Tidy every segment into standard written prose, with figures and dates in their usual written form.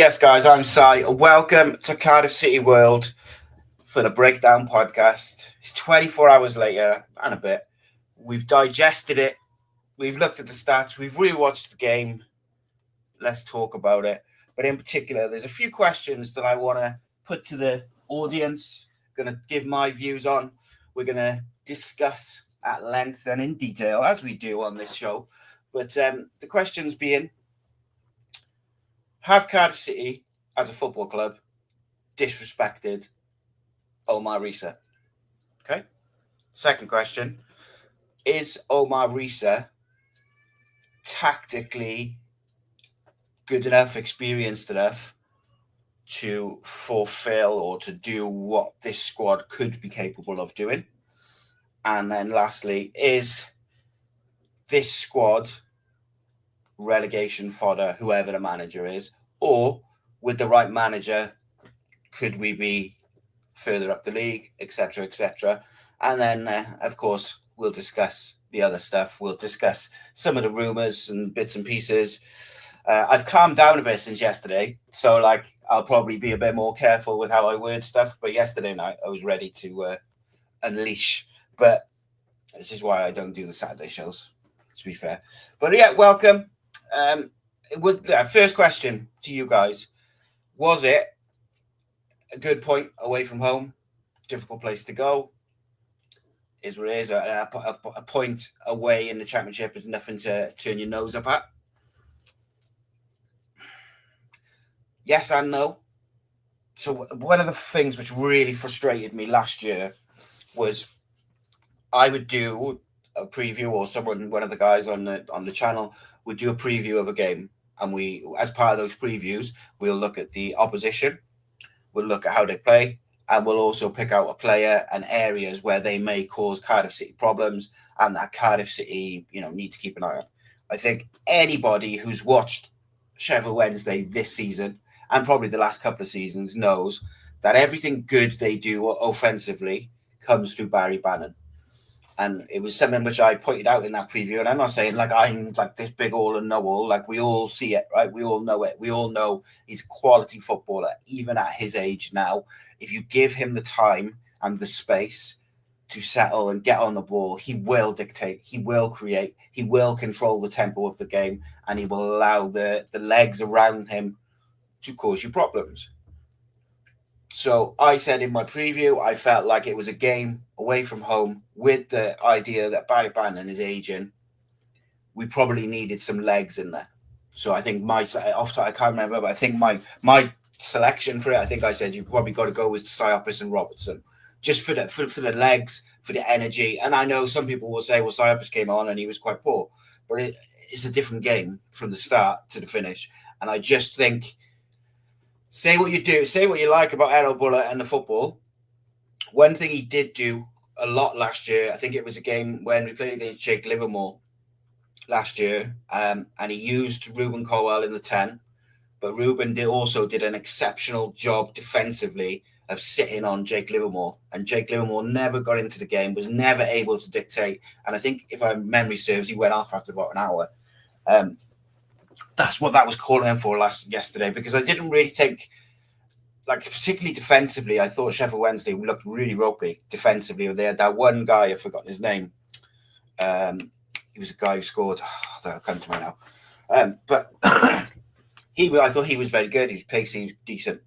Yes, guys, I'm Si. Welcome to Cardiff City World for the Breakdown podcast. It's 24 hours later and a bit. We've digested it. We've looked at the stats. We've rewatched the game. Let's talk about it. But in particular, there's a few questions that I want to put to the audience. Going to give my views on. We're going to discuss at length and in detail, as we do on this show. But the questions being, have Cardiff City, as a football club, disrespected Omar Rhys? Okay. Second question, is Omar Rhys tactically good enough, experienced enough to fulfill or to do what this squad could be capable of doing? And then lastly, is this squad relegation fodder, whoever the manager is, or with the right manager, could we be further up the league, etc., etc.? And then, of course, we'll discuss the other stuff. We'll discuss some of the rumours and bits and pieces. I've calmed down a bit since yesterday, so I'll probably be a bit more careful with how I word stuff. But yesterday night, I was ready to unleash. But this is why I don't do the Saturday shows, to be fair. But yeah, welcome. First question to you guys. Was it a good point away from home? Difficult place to go. Is what it is. A point away in the Championship is nothing to turn your nose up at. Yes and no. So one of the things which really frustrated me last year was I would do a preview, or one of the guys on the channel would do a preview of a game, and we, as part of those previews, we'll look at the opposition, we'll look at how they play, and we'll also pick out a player and areas where they may cause Cardiff City problems and that Cardiff City, need to keep an eye on. I think anybody who's watched Sheffield Wednesday this season and probably the last couple of seasons knows that everything good they do offensively comes through Barry Bannon. And it was something which I pointed out in that preview. And I'm not saying I'm this big all and know all. We all see it, right? We all know it. We all know he's a quality footballer, even at his age now. If you give him the time and the space to settle and get on the ball, he will dictate, he will create, he will control the tempo of the game, and he will allow the legs around him to cause you problems. So I said in my preview, I felt like it was a game away from home with the idea that Barry Bannon is aging. We probably needed some legs in there. So I think I can't remember, but I think my selection for it, I think I said you probably got to go with Siopis and Robertson, just for the legs, for the energy. And I know some people will say, well, Siopis came on and he was quite poor, but it's a different game from the start to the finish. And I just think, say what you like about Errol Buller and the football. One thing he did do a lot last year, I think it was a game when we played against Jake Livermore last year, and he used Ruben Colwell in the 10, but Ruben also did an exceptional job defensively of sitting on Jake Livermore, and Jake Livermore never got into the game, was never able to dictate, and I think, if my memory serves, he went off after about an hour. That's what that was calling him for yesterday, because I didn't really think, particularly defensively, I thought Sheffield Wednesday looked really ropey defensively. They had that one guy, I've forgotten his name. He was a guy who scored. That'll come to me now. But I thought he was very good. He was pacey, he was decent.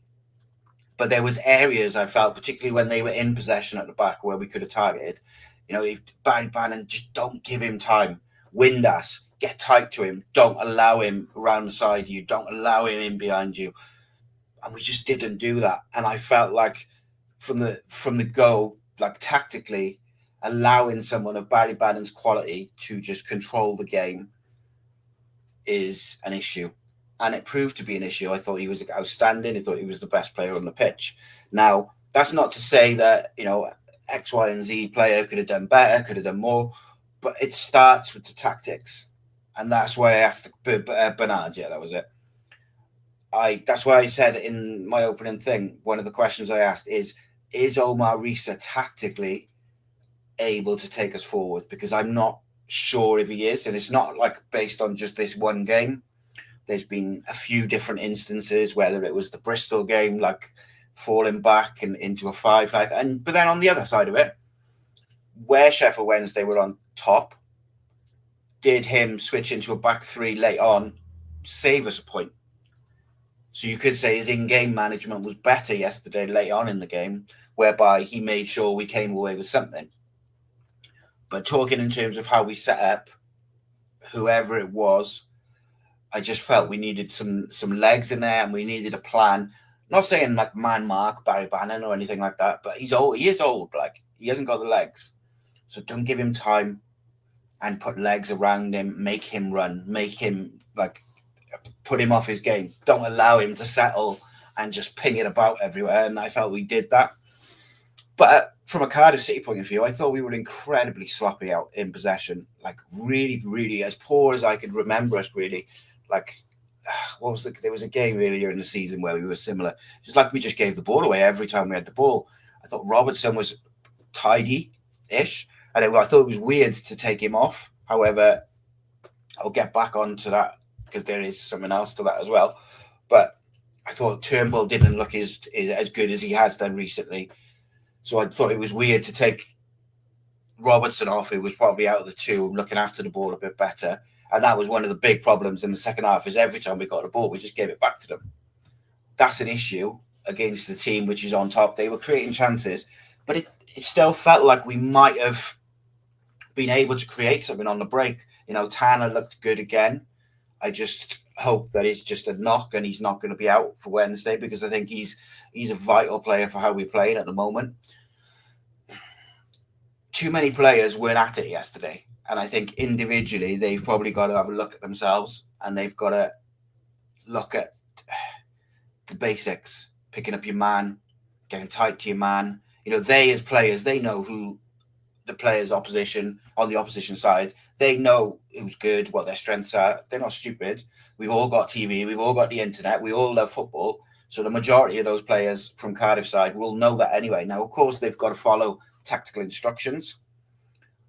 But there was areas I felt, particularly when they were in possession at the back, where we could have targeted. If Barry Bannon, just don't give him time. Wind us. Get tight to him. Don't allow him around the side of you. Don't allow him in behind you. And we just didn't do that. And I felt like from the go, tactically, allowing someone of Barry Bannon's quality to just control the game is an issue. And it proved to be an issue. I thought he was outstanding. I thought he was the best player on the pitch. Now, that's not to say that, X, Y, and Z player could have done better, could have done more. But it starts with the tactics. And that's why I asked Bernard. Yeah, that was it. That's why I said in my opening thing, one of the questions I asked is Omar Rhys tactically able to take us forward? Because I'm not sure if he is. And it's not based on just this one game. There's been a few different instances, whether it was the Bristol game, like falling back and into a 5, but then on the other side of it, where Sheffield Wednesday were on top, did him switch into a back 3 late on save us a point? So you could say his in-game management was better yesterday late on in the game, whereby he made sure we came away with something. But talking in terms of how we set up, whoever it was, I just felt we needed some legs in there, and we needed a plan. Not saying like man mark Barry Bannon or anything like that, but he's old. He is old. Like, he hasn't got the legs, so don't give him time, and put legs around him. Make him run. Make him put him off his game. Don't allow him to settle and just ping it about everywhere. And I felt we did that. But from a Cardiff City point of view, I thought we were incredibly sloppy out in possession. Like, really, really as poor as I could remember us. Really, there was a game earlier in the season where we were similar. Just like we just gave the ball away every time we had the ball. I thought Robertson was tidy-ish, and I thought it was weird to take him off. However, I'll get back onto that because there is something else to that as well. But I thought Turnbull didn't look as good as he has done recently. So I thought it was weird to take Robertson off, who was probably out of the two, looking after the ball a bit better. And that was one of the big problems in the second half, is every time we got the ball, we just gave it back to them. That's an issue against the team which is on top. They were creating chances, but it still felt like we might have been able to create something on the break. Tanner looked good again. I just hope that it's just a knock and he's not going to be out for Wednesday, because I think he's a vital player for how we're playing at the moment. Too many players weren't at it yesterday. And I think individually, they've probably got to have a look at themselves, and they've got to look at the basics, picking up your man, getting tight to your man. They as players, they know who the players opposition on the opposition side. They know who's good, what their strengths are. They're not stupid. We've all got TV. We've all got the internet. We all love football. So the majority of those players from Cardiff side will know that anyway. Now, of course, they've got to follow tactical instructions,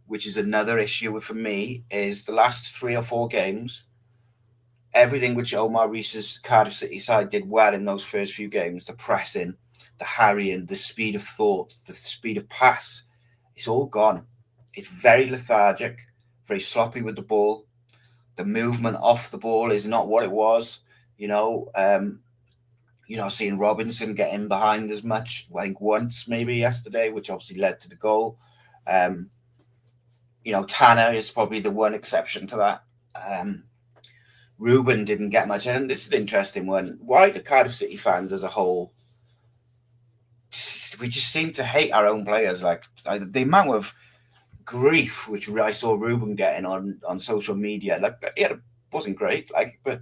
which is another issue for me, is the last 3 or 4 games, everything which Omar Rhys's Cardiff City side did well in those first few games, the pressing, the harrying, the speed of thought, the speed of pass, it's all gone. It's very lethargic, very sloppy with the ball. The movement off the ball is not what it was. Seeing Robinson get in behind as much, I think once maybe yesterday, which obviously led to the goal. Tanner is probably the one exception to that. Ruben didn't get much. And this is an interesting one. Why do Cardiff City fans as a whole, we just seem to hate our own players? Like the amount of grief which I saw Ruben getting on social media, it wasn't great. But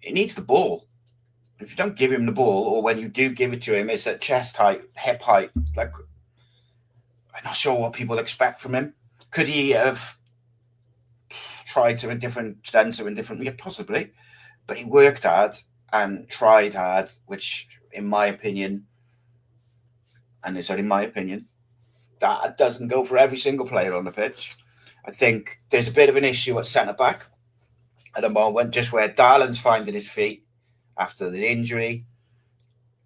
he needs the ball. If you don't give him the ball, or when you do give it to him, it's at chest height, hip height. I'm not sure what people expect from him. Could he have tried something different, done something different? Yeah, possibly. But he worked hard and tried hard, which, in my opinion, that doesn't go for every single player on the pitch. I think there's a bit of an issue at centre-back at the moment, just where Darland's finding his feet after the injury.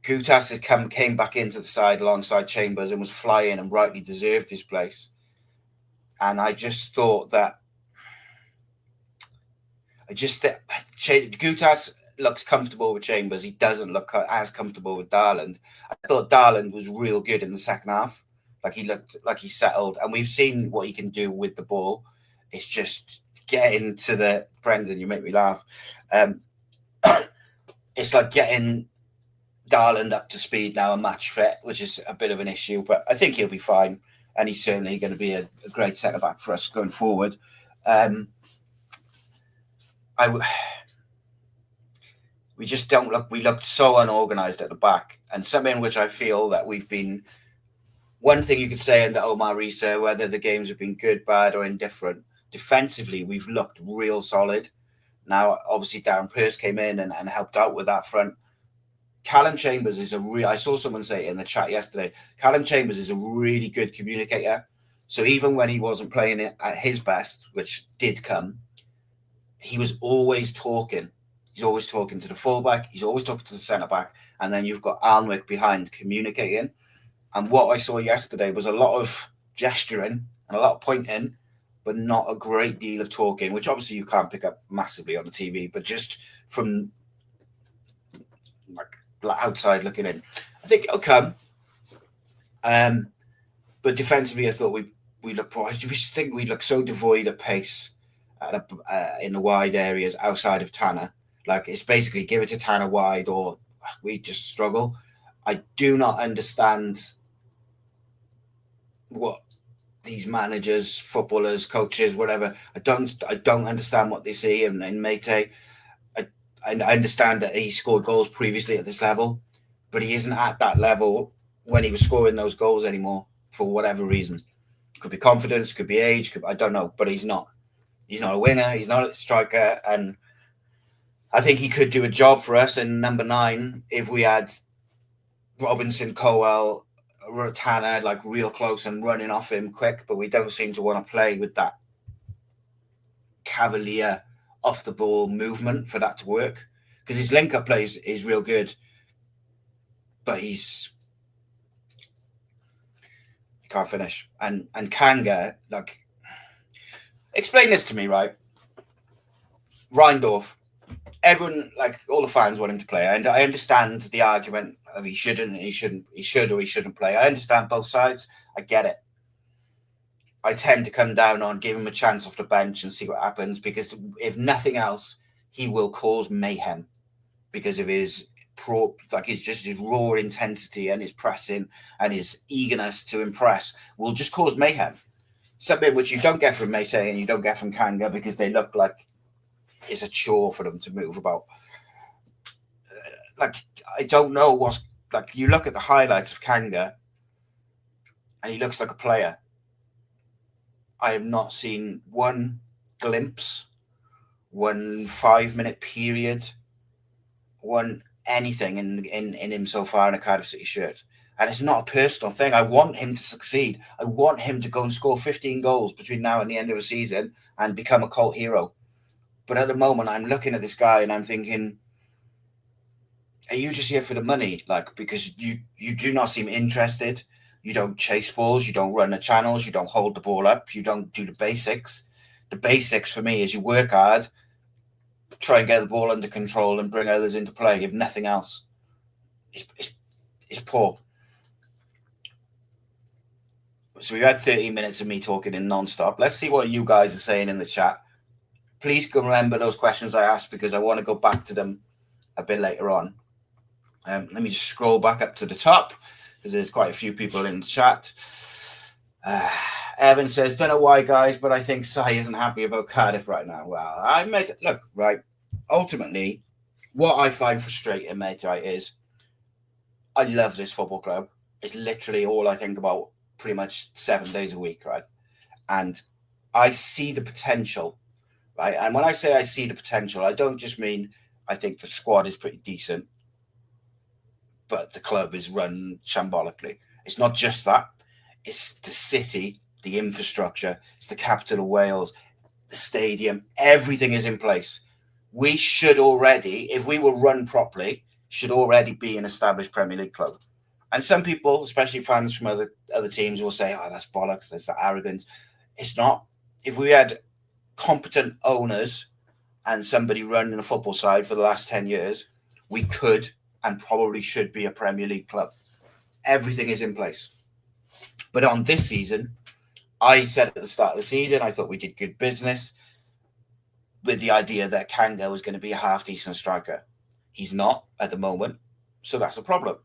Gutas came back into the side alongside Chambers and was flying and rightly deserved his place. And I just thought that Gutas looks comfortable with Chambers. He doesn't look as comfortable with Darland. I thought Darland was real good in the second half. He looked like he settled. And we've seen what he can do with the ball. It's just getting to the... Brendan, you make me laugh. It's like getting Darland up to speed now and match fit, which is a bit of an issue. But I think he'll be fine. And he's certainly going to be a great centre-back for us going forward. We just don't look... We looked so unorganised at the back. And something which I feel that we've been... One thing you could say under Omar Rhys, whether the games have been good, bad or indifferent, defensively, we've looked real solid. Now, obviously, Darren Pearce came in and helped out with that front. Callum Chambers is I saw someone say it in the chat yesterday, Callum Chambers is a really good communicator. So even when he wasn't playing it at his best, which did come, he was always talking. He's always talking to the fullback. He's always talking to the centre-back. And then you've got Alnwick behind communicating. And what I saw yesterday was a lot of gesturing and a lot of pointing, but not a great deal of talking, which obviously you can't pick up massively on the TV, but just from like outside looking in, I think it'll come. But defensively, I thought we look poor. I just think we look so devoid of pace in the wide areas outside of Tanner. Like, it's basically give it to Tanner wide or we just struggle. I do not understand what these managers, footballers, coaches, whatever. I don't understand what they see in Matty. I understand that he scored goals previously at this level, but he isn't at that level when he was scoring those goals anymore for whatever reason. Could be confidence, could be age, I don't know, but he's not. He's not a winger, he's not a striker, and I think he could do a job for us in number 9 if we had Robinson, Cowell, Tanner like real close and running off him quick, but we don't seem to want to play with that cavalier off the ball movement for that to work, because his link up play is real good, but he can't finish. And Kanga, like, explain this to me, right? Reindorf, everyone, like all the fans want him to play, and I understand the argument of he should or he shouldn't play. I understand both sides. I get it. I tend to come down on give him a chance off the bench and see what happens, because if nothing else, he will cause mayhem because of his his raw intensity and his pressing and his eagerness to impress will just cause mayhem. Something which you don't get from Matty and you don't get from Kanga, because they look like it's a chore for them to move about. Like, I don't know what's like. You look at the highlights of Kanga, and he looks like a player. I have not seen one glimpse, one 5-minute period, one anything in him so far in a Cardiff City shirt. And it's not a personal thing. I want him to succeed. I want him to go and score 15 goals between now and the end of the season and become a cult hero. But at the moment, I'm looking at this guy and I'm thinking, are you just here for the money? Like, because you do not seem interested. You don't chase balls. You don't run the channels. You don't hold the ball up. You don't do the basics. The basics for me is you work hard, try and get the ball under control and bring others into play, if nothing else. It's poor. So we've had 30 minutes of me talking in non-stop. Let's see what you guys are saying in the chat. Please remember those questions I asked, because I want to go back to them a bit later on. Let me just scroll back up to the top, because there's quite a few people in the chat. Evan says, don't know why, guys, but I think Sai isn't happy about Cardiff right now. Well, look, right. Ultimately, what I find frustrating, mate, right, is I love this football club. It's literally all I think about pretty much 7 days a week, right? And I see the potential, right? And when I say I see the potential, I don't just mean I think the squad is pretty decent, but the club is run shambolically. It's not just that. It's the city, the infrastructure, it's the capital of Wales, the stadium, everything is in place. We should already, if we were run properly, should already be an established Premier League club. And some people, especially fans from other teams, will say, oh, that's bollocks, that's arrogance. It's not. If we had competent owners and somebody running a football side for the last 10 years, we could and probably should be a Premier League club. Everything is in place. But on this season, I said at the start of the season, I thought we did good business with the idea that Kanga was going to be a half-decent striker. He's not at the moment, so that's a problem.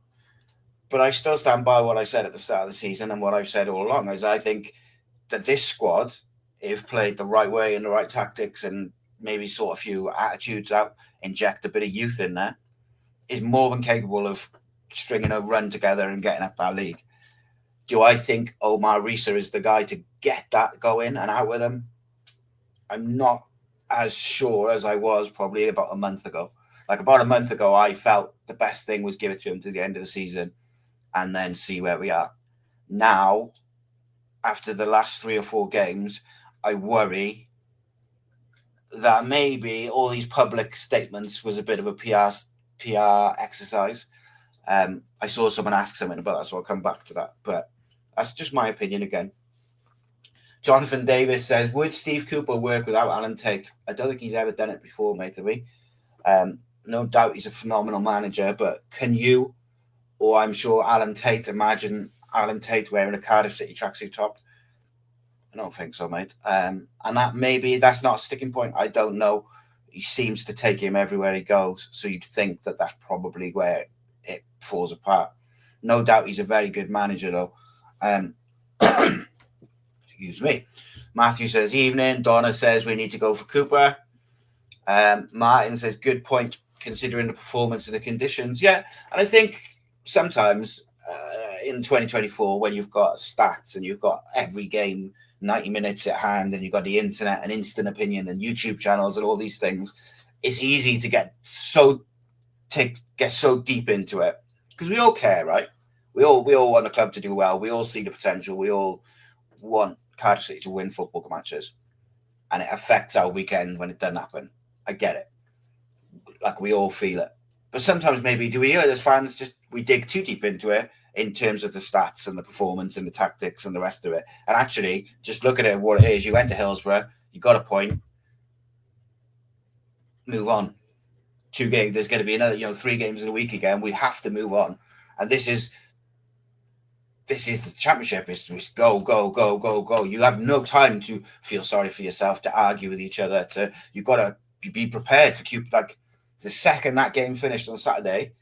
But I still stand by what I said at the start of the season and what I've said all along, is I think that this squad, if played the right way and the right tactics and maybe sort a few attitudes out, inject a bit of youth in there, is more than capable of stringing a run together and getting up that league. Do I think Omar Rhys is the guy to get that going and out with him? I'm not as sure as I was probably about a month ago. Like, about a month ago, I felt the best thing was give it to him to the end of the season and then see where we are. Now, after the last 3 or 4 games, I worry that maybe all these public statements was a bit of a PR exercise. I saw someone ask something about that, so I'll come back to that. But that's just my opinion again. Jonathan Davis says, would Steve Cooper work without Alan Tate? I don't think he's ever done it before, mate, have we? No doubt he's a phenomenal manager, but can you, or I'm sure Alan Tate, imagine Alan Tate wearing a Cardiff City tracksuit top? I don't think so, mate. And that maybe that's not a sticking point. I don't know. He seems to take him everywhere he goes, so you'd think that that's probably where it falls apart. No doubt he's a very good manager, though. Excuse me. Matthew says, evening. Donna says, we need to go for Cooper. Martin says, good point, considering the performance and the conditions. Yeah, and I think sometimes in 2024, when you've got stats and you've got every game 90 minutes at hand and you've got the internet and instant opinion and YouTube channels and all these things, it's easy to get so deep into it because we all care, right? We all want the club to do well. We all see the potential. We all want Cardiff City to win football matches, and it affects our weekend when it doesn't happen. I get it. Like, we all feel it. But sometimes maybe do we, as fans, we dig too deep into it in terms of the stats and the performance and the tactics and the rest of it. And actually, just look at it what it is. You went to Hillsborough, you got a point, move on. 2 games, there's going to be another, 3 games in a week again. We have to move on. And this is the championship. It's go, go, go, go, go. You have no time to feel sorry for yourself, to argue with each other. You've got to be prepared for Cube. Like, the second that game finished on Saturday,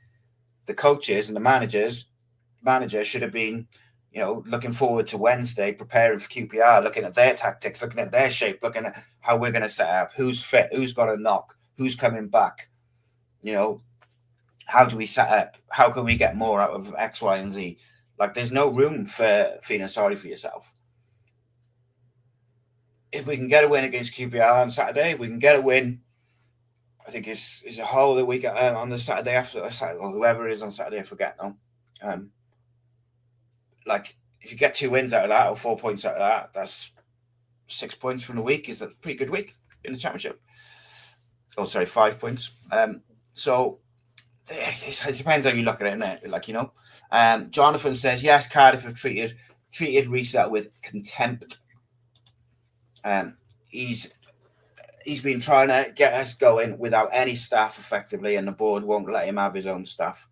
the coaches and the manager should have been, looking forward to Wednesday, preparing for QPR, looking at their tactics, looking at their shape, looking at how we're going to set up, who's fit, who's got a knock, who's coming back. How do we set up? How can we get more out of X, Y, and Z? Like, there's no room for feeling sorry for yourself. If we can get a win against QPR on Saturday, if we can get a win, I think it's a whole the week on the Saturday after, or whoever it is on Saturday, I forget now. If you get 2 wins out of that or 4 points out of that, that's 6 points from the week. Is a pretty good week in the championship. Oh, sorry, 5 points. So it depends how you look at it, innit? Jonathan says, yes, Cardiff have treated Rhys with contempt. He's been trying to get us going without any staff effectively, and the board won't let him have his own staff.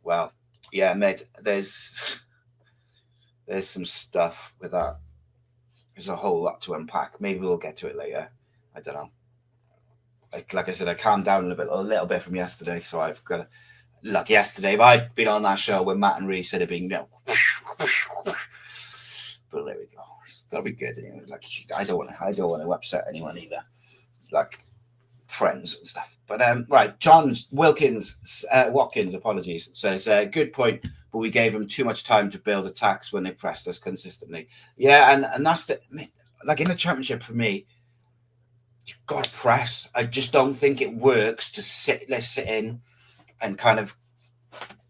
Well, yeah, mate, there's some stuff with that. There's a whole lot to unpack. Maybe we'll get to it later. I don't know. Like I said, I calmed down a little bit from yesterday, so I've got to. Like yesterday, if I'd been on that show with Matt and Rhys, it'd have been but there we go. It's got to be good. Like, I don't want to upset anyone either, like friends and stuff. But right, John Watkins, apologies, says good point, but we gave them too much time to build attacks when they pressed us consistently. Yeah, and that's in the championship for me. You've got to press. I just don't think it works to let's sit in and kind of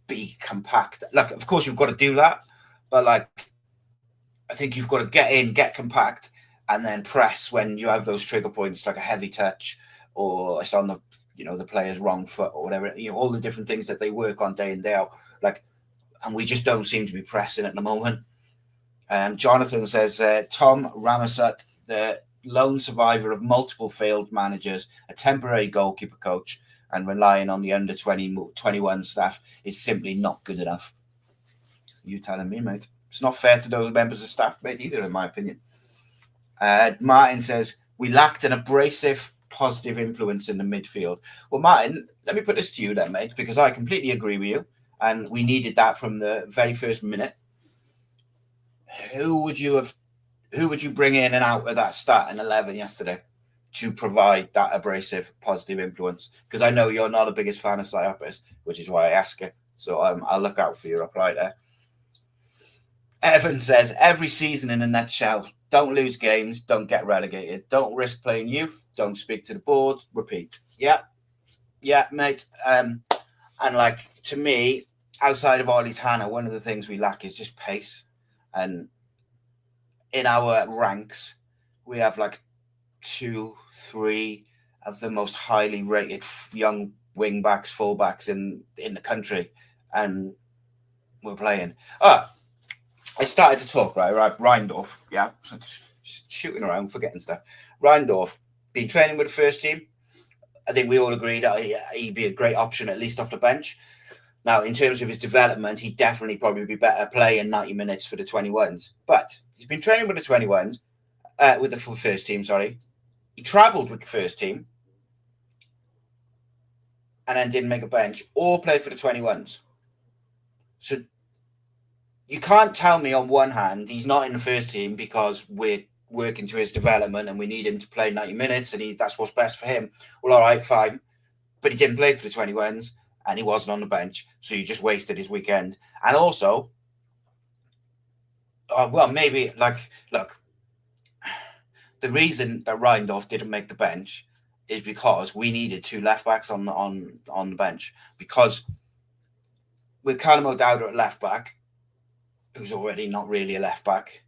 be compact. Like, of course, you've got to do that, but I think you've got to get in, get compact, and then press when you have those trigger points, like a heavy touch or it's on the the player's wrong foot or whatever. All the different things that they work on day in, day out. And we just don't seem to be pressing at the moment. Jonathan says Tom Ramosat, the lone survivor of multiple failed managers, a temporary goalkeeper coach, and relying on the under 21 staff is simply not good enough. You telling me, mate? It's not fair to those members of staff, mate, either, in my opinion. Martin says, we lacked an abrasive, positive influence in the midfield. Well, Martin, let me put this to you then, mate, because I completely agree with you, and we needed that from the very first minute. Who would you bring in and out of that starting 11 yesterday to provide that abrasive, positive influence? Because I know you're not the biggest fan of Psyopis, which is why I ask it. So I'll look out for your reply there. Evan says, every season in a nutshell. Don't lose games. Don't get relegated. Don't risk playing youth. Don't speak to the board. Repeat. Yeah, mate. And to me, outside of Ollie Tanner, one of the things we lack is just pace. And in our ranks, we have 2, 3 of the most highly rated young wing backs, full backs in the country, and we're playing. I started to talk, right? Reindorf, yeah, just shooting around, forgetting stuff. Reindorf, been training with the first team. I think we all agreed that he'd be a great option, at least off the bench. Now, in terms of his development, he'd definitely probably be better playing 90 minutes for the 21s. But he's been training with the 21s, with the first team, sorry. He travelled with the first team and then didn't make a bench or play for the 21s. So you can't tell me on one hand he's not in the first team because we're working to his development and we need him to play 90 minutes and that's what's best for him. Well, all right, fine. But he didn't play for the 21s and he wasn't on the bench. So you just wasted his weekend. And also, maybe, look, the reason that Reindorf didn't make the bench is because we needed 2 left backs on the bench. Because with Callum O'Dowd at left back, who's already not really a left back,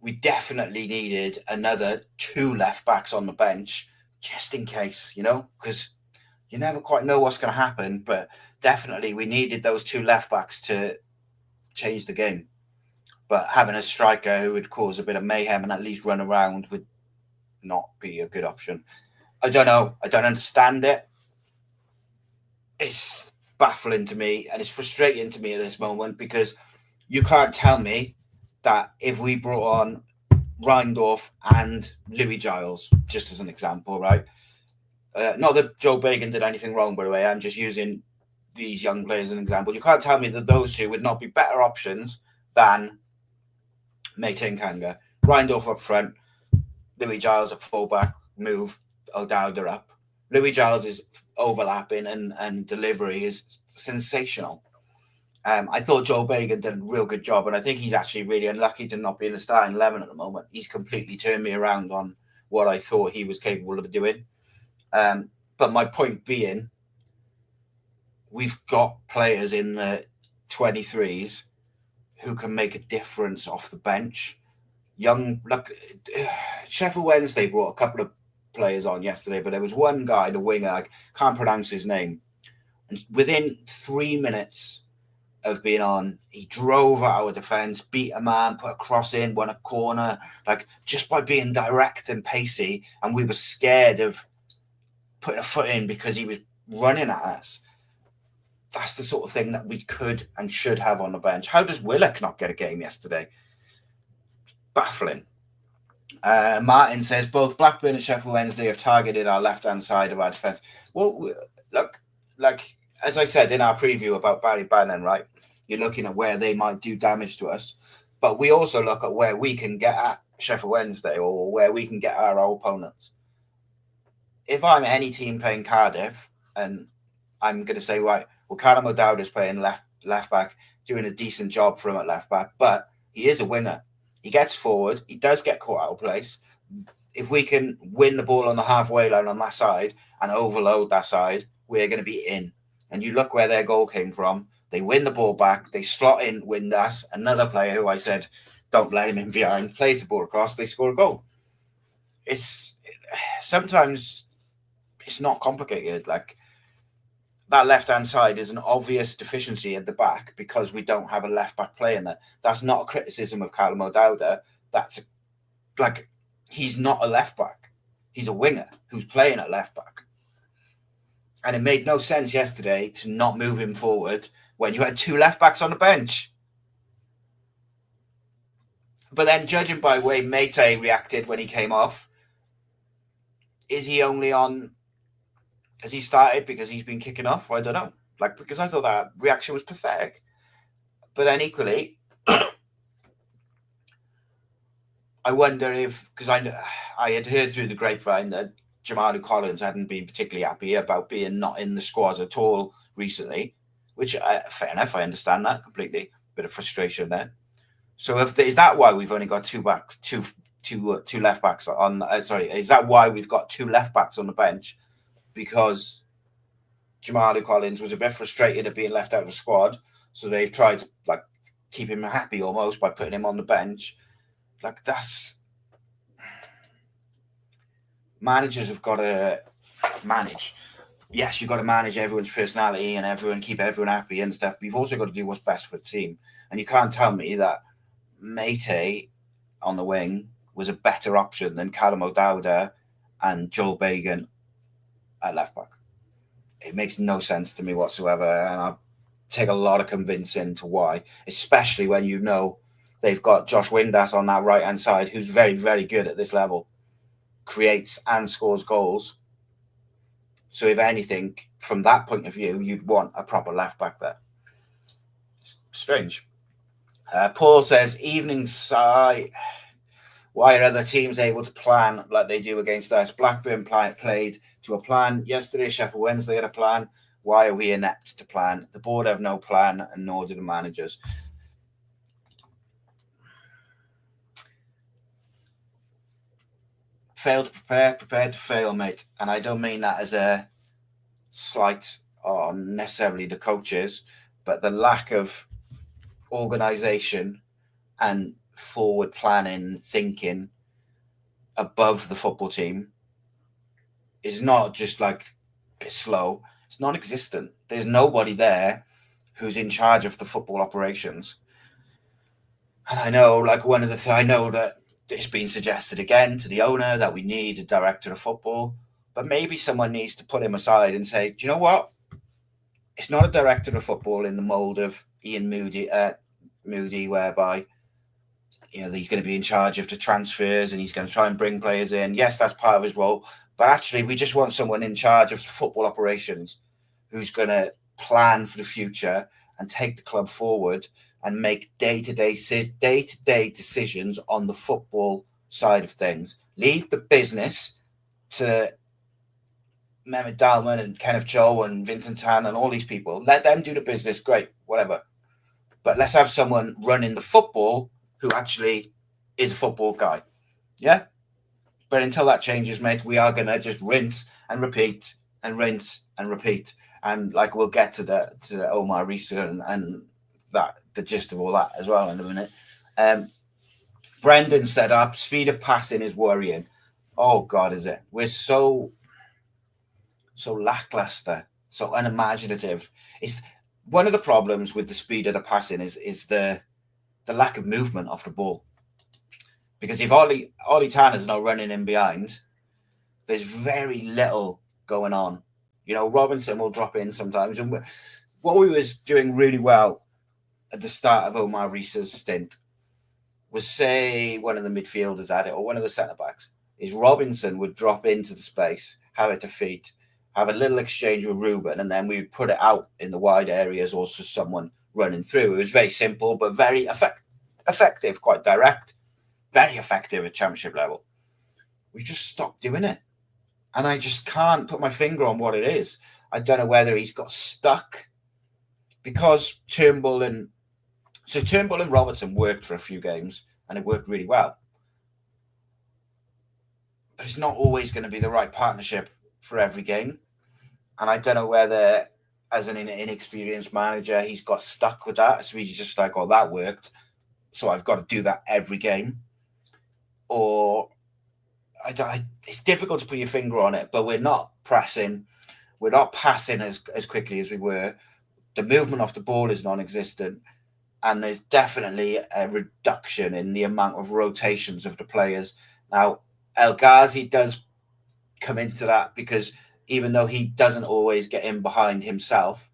we definitely needed another 2 left backs on the bench just in case, because you never quite know what's going to happen. But definitely we needed those 2 left backs to change the game. But having a striker who would cause a bit of mayhem and at least run around would not be a good option. I don't know. I don't understand it. It's baffling to me and it's frustrating to me at this moment because you can't tell me that if we brought on Reindorf and Louis Giles, just as an example, right? Not that Joe Bagan did anything wrong, by the way. I'm just using these young players as an example. You can't tell me that those 2 would not be better options than Matty and Kanga. Reindorf up front, Louis Giles at fullback, move O'Dowd up. Louis Giles' overlapping and delivery is sensational. I thought Joe Bagan did a real good job, and I think he's actually really unlucky to not be in the starting 11 at the moment. He's completely turned me around on what I thought he was capable of doing. But my point being, we've got players in the 23s who can make a difference off the bench. Sheffield Wednesday brought a couple of players on yesterday, but there was one guy, the winger, I can't pronounce his name. And within 3 minutes of being on, he drove out our defence, beat a man, put a cross in, won a corner, just by being direct and pacey. And we were scared of putting a foot in because he was running at us. That's the sort of thing that we could and should have on the bench. How does Willock not get a game yesterday? Baffling. Martin says both Blackburn and Sheffield Wednesday have targeted our left-hand side of our defence. Well, look, as I said in our preview about Barry Bannon, right? You're looking at where they might do damage to us, but we also look at where we can get at Sheffield Wednesday or where we can get our opponents. If I'm any team playing Cardiff and I'm going to say, right, well, Callum O'Dowd is playing left back, doing a decent job for him at left back, but he is a winger. He gets forward. He does get caught out of place. If we can win the ball on the halfway line on that side and overload that side, we're going to be in. And you look where their goal came from. They win the ball back. They slot in Windass, another player who I said, don't let him in behind, plays the ball across. They score a goal. Sometimes it's not complicated. That left-hand side is an obvious deficiency at the back because we don't have a left-back playing there. That's not a criticism of Callum O'Dowd. That's he's not a left-back. He's a winger who's playing at left-back. And it made no sense yesterday to not move him forward when you had 2 left-backs on the bench. But then judging by the way Matty reacted when he came off, is he only on... Has he started because he's been kicking off? I don't know. Because I thought that reaction was pathetic. But then equally, I wonder if, because I had heard through the grapevine that Jamal Collins hadn't been particularly happy about being not in the squad at all recently, which, fair enough, I understand that completely. Bit of frustration there. So is that why we've only got two left backs on? Is that why we've got 2 left backs on the bench? Because Jamal Collins was a bit frustrated at being left out of the squad, so they've tried to keep him happy almost by putting him on the bench. managers have got to manage. Yes, you've got to manage everyone's personality and keep everyone happy and stuff, but you've also got to do what's best for the team. And you can't tell me that Matty on the wing was a better option than Callum O'Dowda and Joel Bagan at left back. It makes no sense to me whatsoever, and I take a lot of convincing to why, especially when you know they've got Josh Windass on that right-hand side, who's very, very good at this level, creates and scores goals. So if anything, from that point of view, you'd want a proper left back there. It's strange. Paul says, evening side. Why are other teams able to plan like they do against us? Blackburn played to a plan. Yesterday, Sheffield Wednesday had a plan. Why are we inept to plan? The board have no plan, and nor do the managers. Fail to prepare, prepared to fail, mate. And I don't mean that as a slight on necessarily the coaches, but the lack of organisation and forward planning, thinking above the football team is not just like a bit slow. It's non-existent. There's nobody there who's in charge of the football operations. And I know, like I know that it's been suggested again to the owner that we need a director of football, but maybe someone needs to put him aside and say, do you know what? It's not a director of football in the mould of Ian Moody, whereby he's going to be in charge of the transfers and he's going to try and bring players in. Yes, that's part of his role, but actually we just want someone in charge of football operations who's going to plan for the future and take the club forward and make day-to-day decisions on the football side of things. Leave the business to Mehmet Dalman and Kenneth Joe and Vincent Tan and all these people. Let them do the business, great, whatever. But let's have someone running the football who actually is a football guy. Yeah? But until that changes, mate, we are going to just rinse and repeat and rinse and repeat. And like we'll get to the Omar Rhys and that the gist of all that as well in a minute. Brendan said our speed of passing is worrying. Oh God, is it? We're so lackluster, so unimaginative. It's one of the problems with the speed of the passing is the lack of movement off the ball. Because if Ollie Tanner's not running in behind, there's very little going on. Robinson will drop in sometimes. And what we was doing really well at the start of Omar Rhys's stint was, say, one of the midfielders had it or one of the centre-backs, is Robinson would drop into the space, have it to feet, have a little exchange with Ruben, and then we would put it out in the wide areas or to someone running through. It was very simple, but very effective, quite direct, very effective at championship level. We just stopped doing it. And I just can't put my finger on what it is. I don't know whether he's got stuck because Turnbull and Robertson worked for a few games and it worked really well. But it's not always going to be the right partnership for every game. And I don't know whether, as an inexperienced manager, he's got stuck with that. So he's just like, oh, that worked, so I've got to do that every game. Or it's difficult to put your finger on it, but we're not pressing. We're not passing as quickly as we were. The movement off the ball is non-existent. And there's definitely a reduction in the amount of rotations of the players. Now, El Ghazi does come into that because even though he doesn't always get in behind himself,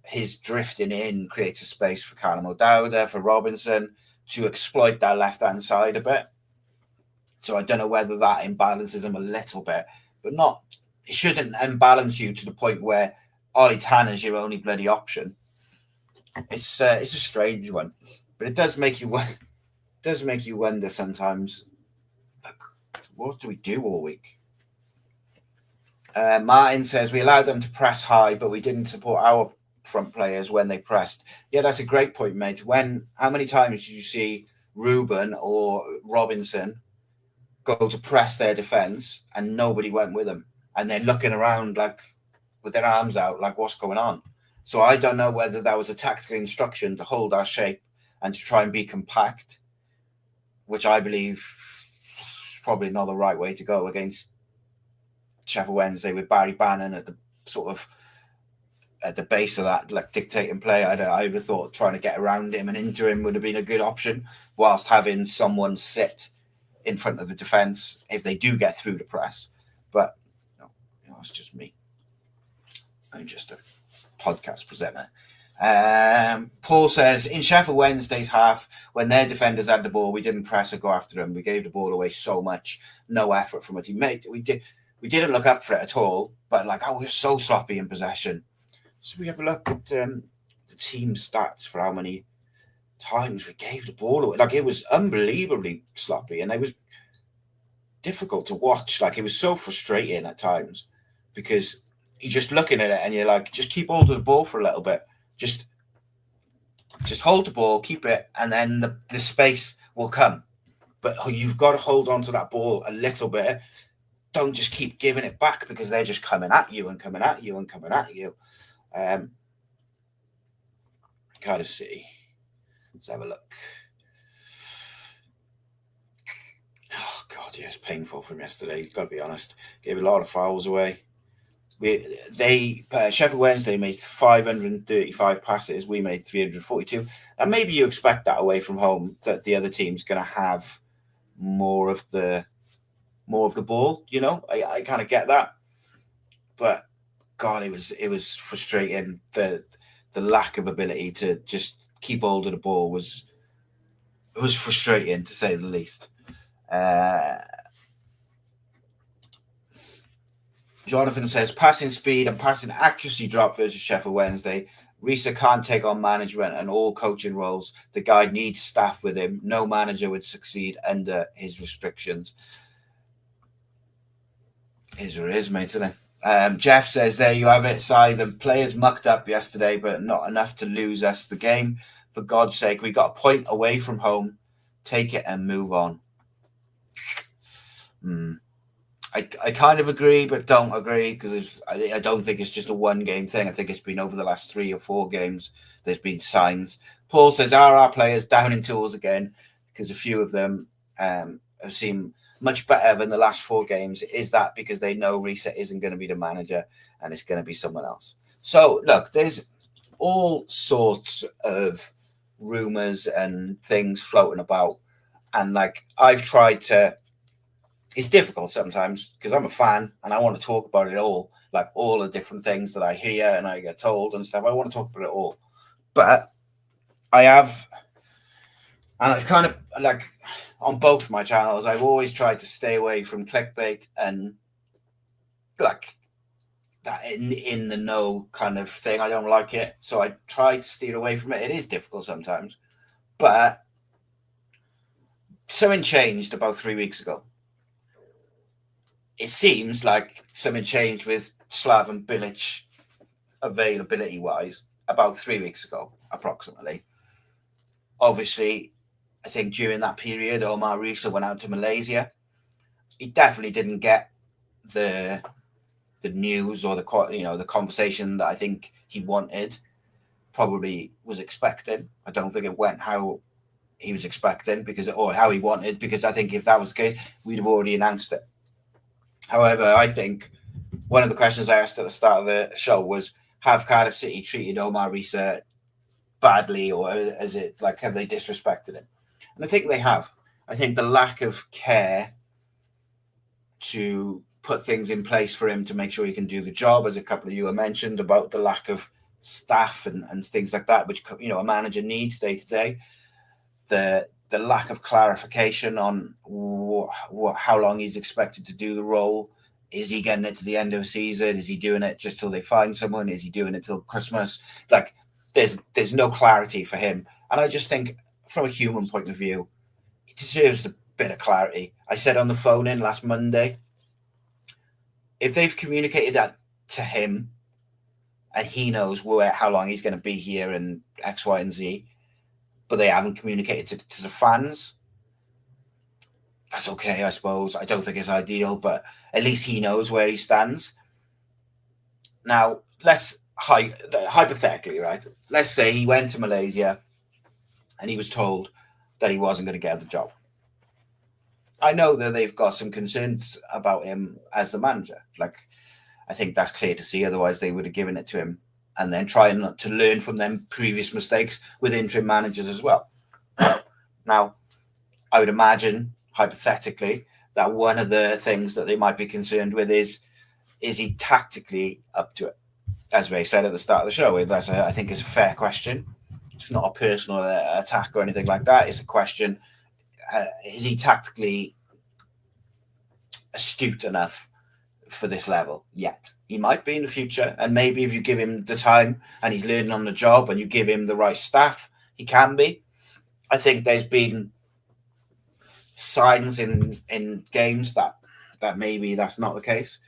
his drifting in creates a space for Callum O'Dowda, for Robinson to exploit that left-hand side a bit. So I don't know whether that imbalances him a little bit, but it shouldn't imbalance you to the point where Ollie Tanner's your only bloody option. It's a strange one, but it does make you wonder sometimes. Like, what do we do all week? Martin says we allowed them to press high, but we didn't support our front players when they pressed. Yeah, that's a great point, mate. How many times did you see Ruben or Robinson go to press their defence and nobody went with them, and they're looking around like with their arms out, like what's going on? So I don't know whether that was a tactical instruction to hold our shape and to try and be compact, which I believe is probably not the right way to go against Sheffield Wednesday with Barry Bannon at the sort of at the base of that, like dictating play. I would have thought trying to get around him and into him would have been a good option, whilst having someone sit in front of the defence if they do get through the press. But it's just me. I'm just a podcast presenter. Paul says, in Sheffield Wednesday's half, when their defenders had the ball, we didn't press or go after them. We gave the ball away so much, no effort from a teammate. We didn't look up for it at all, but we were so sloppy in possession. So we have a look at the team stats for how many times we gave the ball away. It was unbelievably sloppy, and it was difficult to watch. It was so frustrating at times, because you're just looking at it and you're like, just keep hold of the ball for a little bit. Just hold the ball, keep it, and then the space will come. But you've got to hold on to that ball a little bit. Don't just keep giving it back, because they're just coming at you and coming at you and coming at you. Cardiff City. Let's have a look. Oh, God, yeah, it's painful from yesterday. Got to be honest. Gave a lot of fouls away. Sheffield Wednesday made 535 passes. We made 342. And maybe you expect that away from home, that the other team's going to have more of the ball. I kind of get that, but God, it was frustrating. The lack of ability to just keep hold of the ball was frustrating, to say the least. Jonathan says, passing speed and passing accuracy drop versus Sheffield Wednesday. Rhys can't take on management and all coaching roles. The guy needs staff with him. No manager would succeed under his restrictions. Is or is, mate, isn't it? Jeff says, there you have it, Si. The players mucked up yesterday, but not enough to lose us the game. For God's sake, we got a point away from home. Take it and move on. I kind of agree, but don't agree, because I don't think it's just a one-game thing. I think it's been over the last 3 or 4 games. There's been signs. Paul says, are our players down in tools again? Because a few of them have seemed much better than the last 4 games. Is that because they know Rhys isn't going to be the manager and it's going to be someone else? So, look, there's all sorts of rumours and things floating about. And, I've tried to... It's difficult sometimes, because I'm a fan and I want to talk about it all. All the different things that I hear and I get told and stuff. I want to talk about it all. But I've kind of, on both my channels, I've always tried to stay away from clickbait and that in the know kind of thing. I don't like it, so I try to steer away from it. It is difficult sometimes, but something changed about 3 weeks ago. It seems like something changed with Slaven Bilic availability-wise about 3 weeks ago, approximately. Obviously, I think during that period, Omar Rhys went out to Malaysia. He definitely didn't get the news or the conversation that I think he wanted, probably was expecting. I don't think it went how he was expecting, or how he wanted, because I think if that was the case, we'd have already announced it. However, I think one of the questions I asked at the start of the show was, have Cardiff City treated Omar Rhys badly, or is it have they disrespected him? And I think they have. I think the lack of care to put things in place for him to make sure he can do the job, as a couple of you have mentioned about the lack of staff and things like that, which a manager needs day to day. The lack of clarification on how long he's expected to do the role. Is he getting it to the end of the season? Is he doing it just till they find someone? Is he doing it till Christmas? There's no clarity for him. And I just think, from a human point of view, he deserves a bit of clarity. I said on the phone in last Monday, if they've communicated that to him and he knows how long he's going to be here and X, Y, and Z, but they haven't communicated to the fans, that's okay, I suppose. I don't think it's ideal, but at least he knows where he stands. Now, let's hypothetically, right? Let's say he went to Malaysia and he was told that he wasn't going to get the job. I know that they've got some concerns about him as the manager. Like, I think that's clear to see. Otherwise, they would have given it to him, and then trying not to learn from them previous mistakes with interim managers as well. Now, I would imagine, hypothetically, that one of the things that they might be concerned with is he tactically up to it? As Ray said at the start of the show, I think it's a fair question. It's not a personal attack or anything like that. It's a question: is he tactically astute enough for this level yet? He might be in the future, and maybe if you give him the time and he's learning on the job and you give him the right staff, he can be. I think there's been signs in games that maybe that's not the case,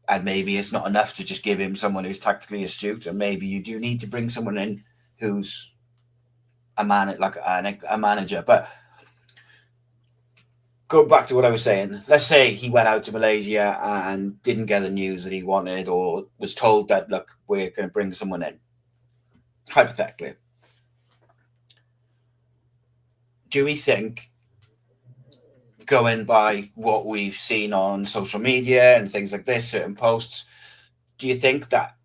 and maybe it's not enough to just give him someone who's tactically astute, and maybe you do need to bring someone in who's a manager. But go back to what I was saying. Let's say he went out to Malaysia and didn't get the news that he wanted, or was told that, look, we're going to bring someone in. Hypothetically, do we think, going by what we've seen on social media and things like this, certain posts, do you think that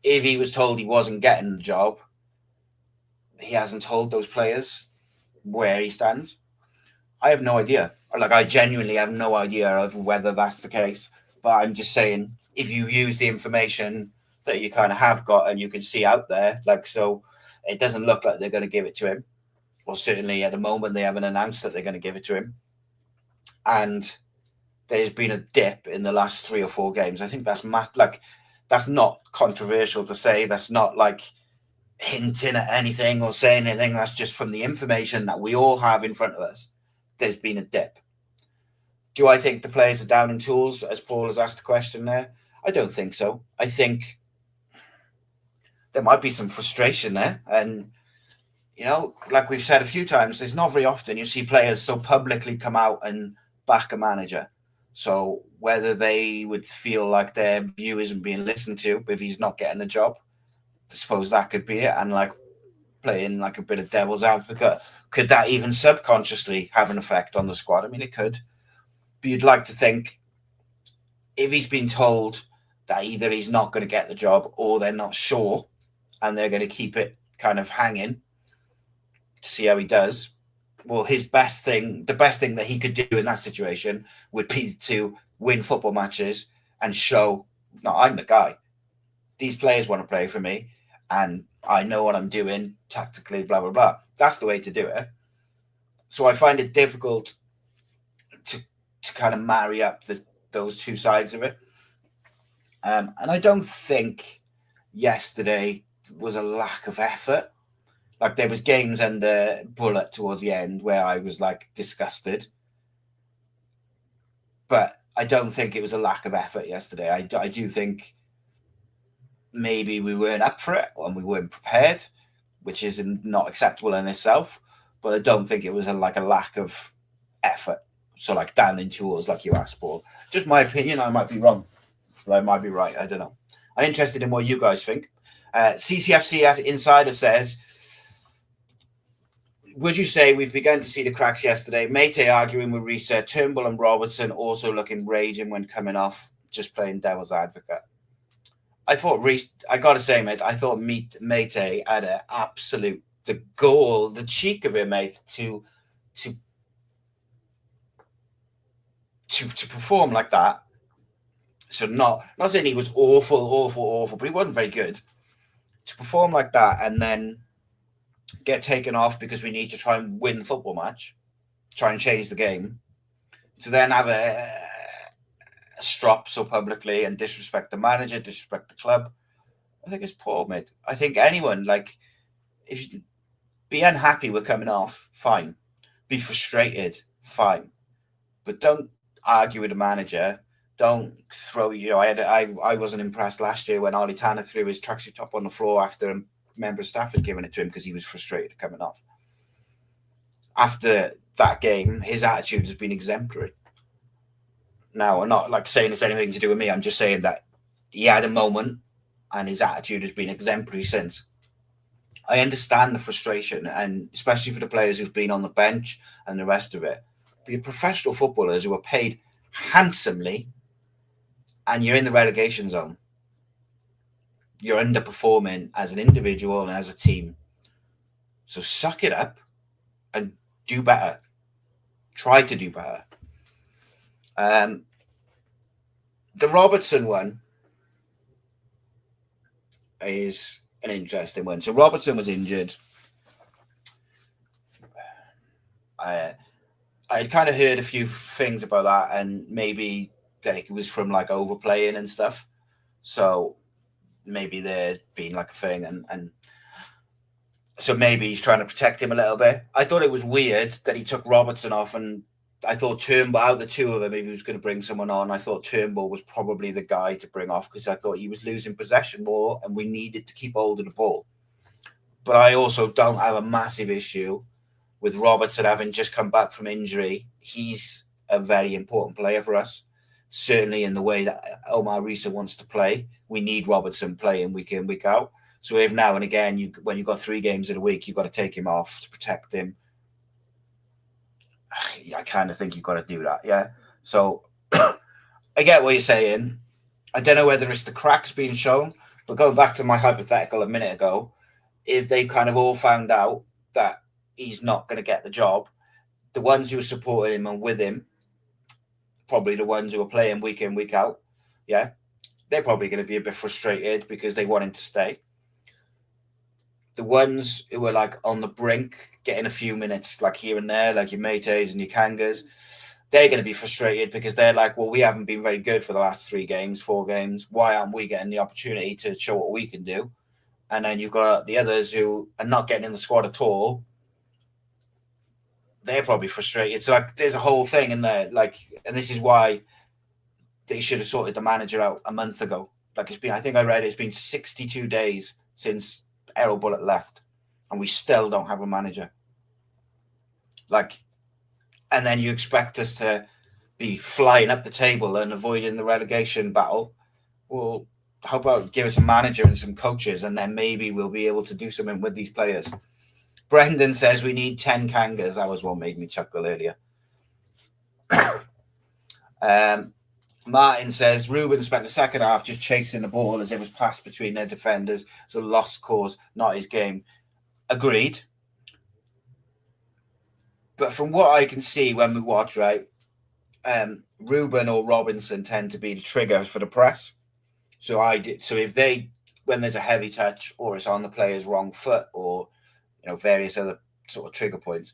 if he was told he wasn't getting the job, he hasn't told those players where he stands? I have no idea. Like, I genuinely have no idea of whether that's the case. But I'm just saying, if you use the information that you kind of have got and you can see out there, like, so it doesn't look like they're going to give it to him. Well, certainly at the moment, they haven't announced that they're going to give it to him. And there's been a dip in the last 3 or 4 games. I think that's that's not controversial to say. That's not like hinting at anything or saying anything. That's just from the information that we all have in front of us. There's been a dip. Do I think the players are down in tools, as Paul has asked the question there? I don't think so. I think there might be some frustration there. And, you know, like we've said a few times, there's not very often you see players so publicly come out and back a manager. So whether they would feel like their view isn't being listened to if he's not getting the job, I suppose that could be it. And like playing like a bit of devil's advocate, could that even subconsciously have an effect on the squad? I mean, it could. But you'd like to think if he's been told that either he's not going to get the job or they're not sure and they're going to keep it kind of hanging to see how he does, well, the best thing that he could do in that situation would be to win football matches and show, no, I'm the guy. These players want to play for me and I know what I'm doing tactically, blah, blah, blah. That's the way to do it. So I find it difficult to kind of marry up those two sides of it. And I don't think yesterday was a lack of effort. Like, there was games under Bullet towards the end where I was like disgusted. But I don't think it was a lack of effort yesterday. I do think maybe we weren't up for it and we weren't prepared, which is not acceptable in itself. But I don't think it was a lack of effort. So like down in tools, like you asked, Paul. Just my opinion, I might be wrong. But I might be right. I don't know. I'm interested in what you guys think. CCFC Insider says, would you say we've begun to see the cracks yesterday? Matty arguing with Rhys, Turnbull and Robertson also looking raging when coming off, just playing devil's advocate. I thought Rhys, I got to say, mate, I thought Matty had an absolute, the goal, the cheek of it, mate, to perform like that. So not saying he was awful, but he wasn't very good. To perform like that and then get taken off because we need to try and win the football match, try and change the game, to then have a strop so publicly and disrespect the manager, disrespect the club, I think it's poor, mate. I think anyone, like, if you be unhappy with coming off, fine. Be frustrated, fine. But don't argue with the manager. Don't throw, I wasn't impressed last year when Ollie Tanner threw his tracksuit top on the floor after a member of staff had given it to him because he was frustrated coming off. After that game, his attitude has been exemplary. Now, I'm not like saying it's anything to do with me. I'm just saying that he had a moment and his attitude has been exemplary since. I understand the frustration, and especially for the players who've been on the bench and the rest of it. You're professional footballers who are paid handsomely, and you're in the relegation zone. You're underperforming as an individual and as a team. So suck it up and do better. Try to do better. The Robertson one is an interesting one. So Robertson was injured. I had kind of heard a few things about that, and maybe that it was from like overplaying and stuff. So maybe there being like a thing, and so maybe he's trying to protect him a little bit. I thought it was weird that he took Robertson off, and I thought Turnbull, out of the two of them, if he was going to bring someone on, I thought Turnbull was probably the guy to bring off, because I thought he was losing possession more and we needed to keep hold of the ball. But I also don't have a massive issue with Robertson having just come back from injury. He's a very important player for us, certainly in the way that Omar Rhys wants to play. We need Robertson playing week in, week out. So if now and again, when you've got 3 games in a week, you've got to take him off to protect him. I kind of think you've got to do that, yeah. So I get what you're saying. I don't know whether it's the cracks being shown, but going back to my hypothetical a minute ago, if they kind of all found out that he's not going to get the job, the ones who are supporting him and with him, probably the ones who are playing week in, week out, yeah, they're probably going to be a bit frustrated because they want him to stay. The ones who are like on the brink, getting a few minutes like here and there, like your Metes and your Kangas, they're going to be frustrated because they're like, well, we haven't been very good for the last 3 games, 4 games. Why aren't we getting the opportunity to show what we can do? And then you've got the others who are not getting in the squad at all. They're probably frustrated. So like, there's a whole thing in there. Like, and this is why they should have sorted the manager out a month ago. Like, it's been, I think I read it's been 62 days since Errol Bullitt left, and we still don't have a manager. Like, and then you expect us to be flying up the table and avoiding the relegation battle. Well, how about give us a manager and some coaches, and then maybe we'll be able to do something with these players. Brendan says we need 10 Kangas. That was what made me chuckle earlier. Martin says Ruben spent the second half just chasing the ball as it was passed between their defenders. It's a lost cause, not his game. Agreed. But from what I can see when we watch, right, Ruben or Robinson tend to be the trigger for the press. So if they, when there's a heavy touch or it's on the player's wrong foot or, you know, various other sort of trigger points,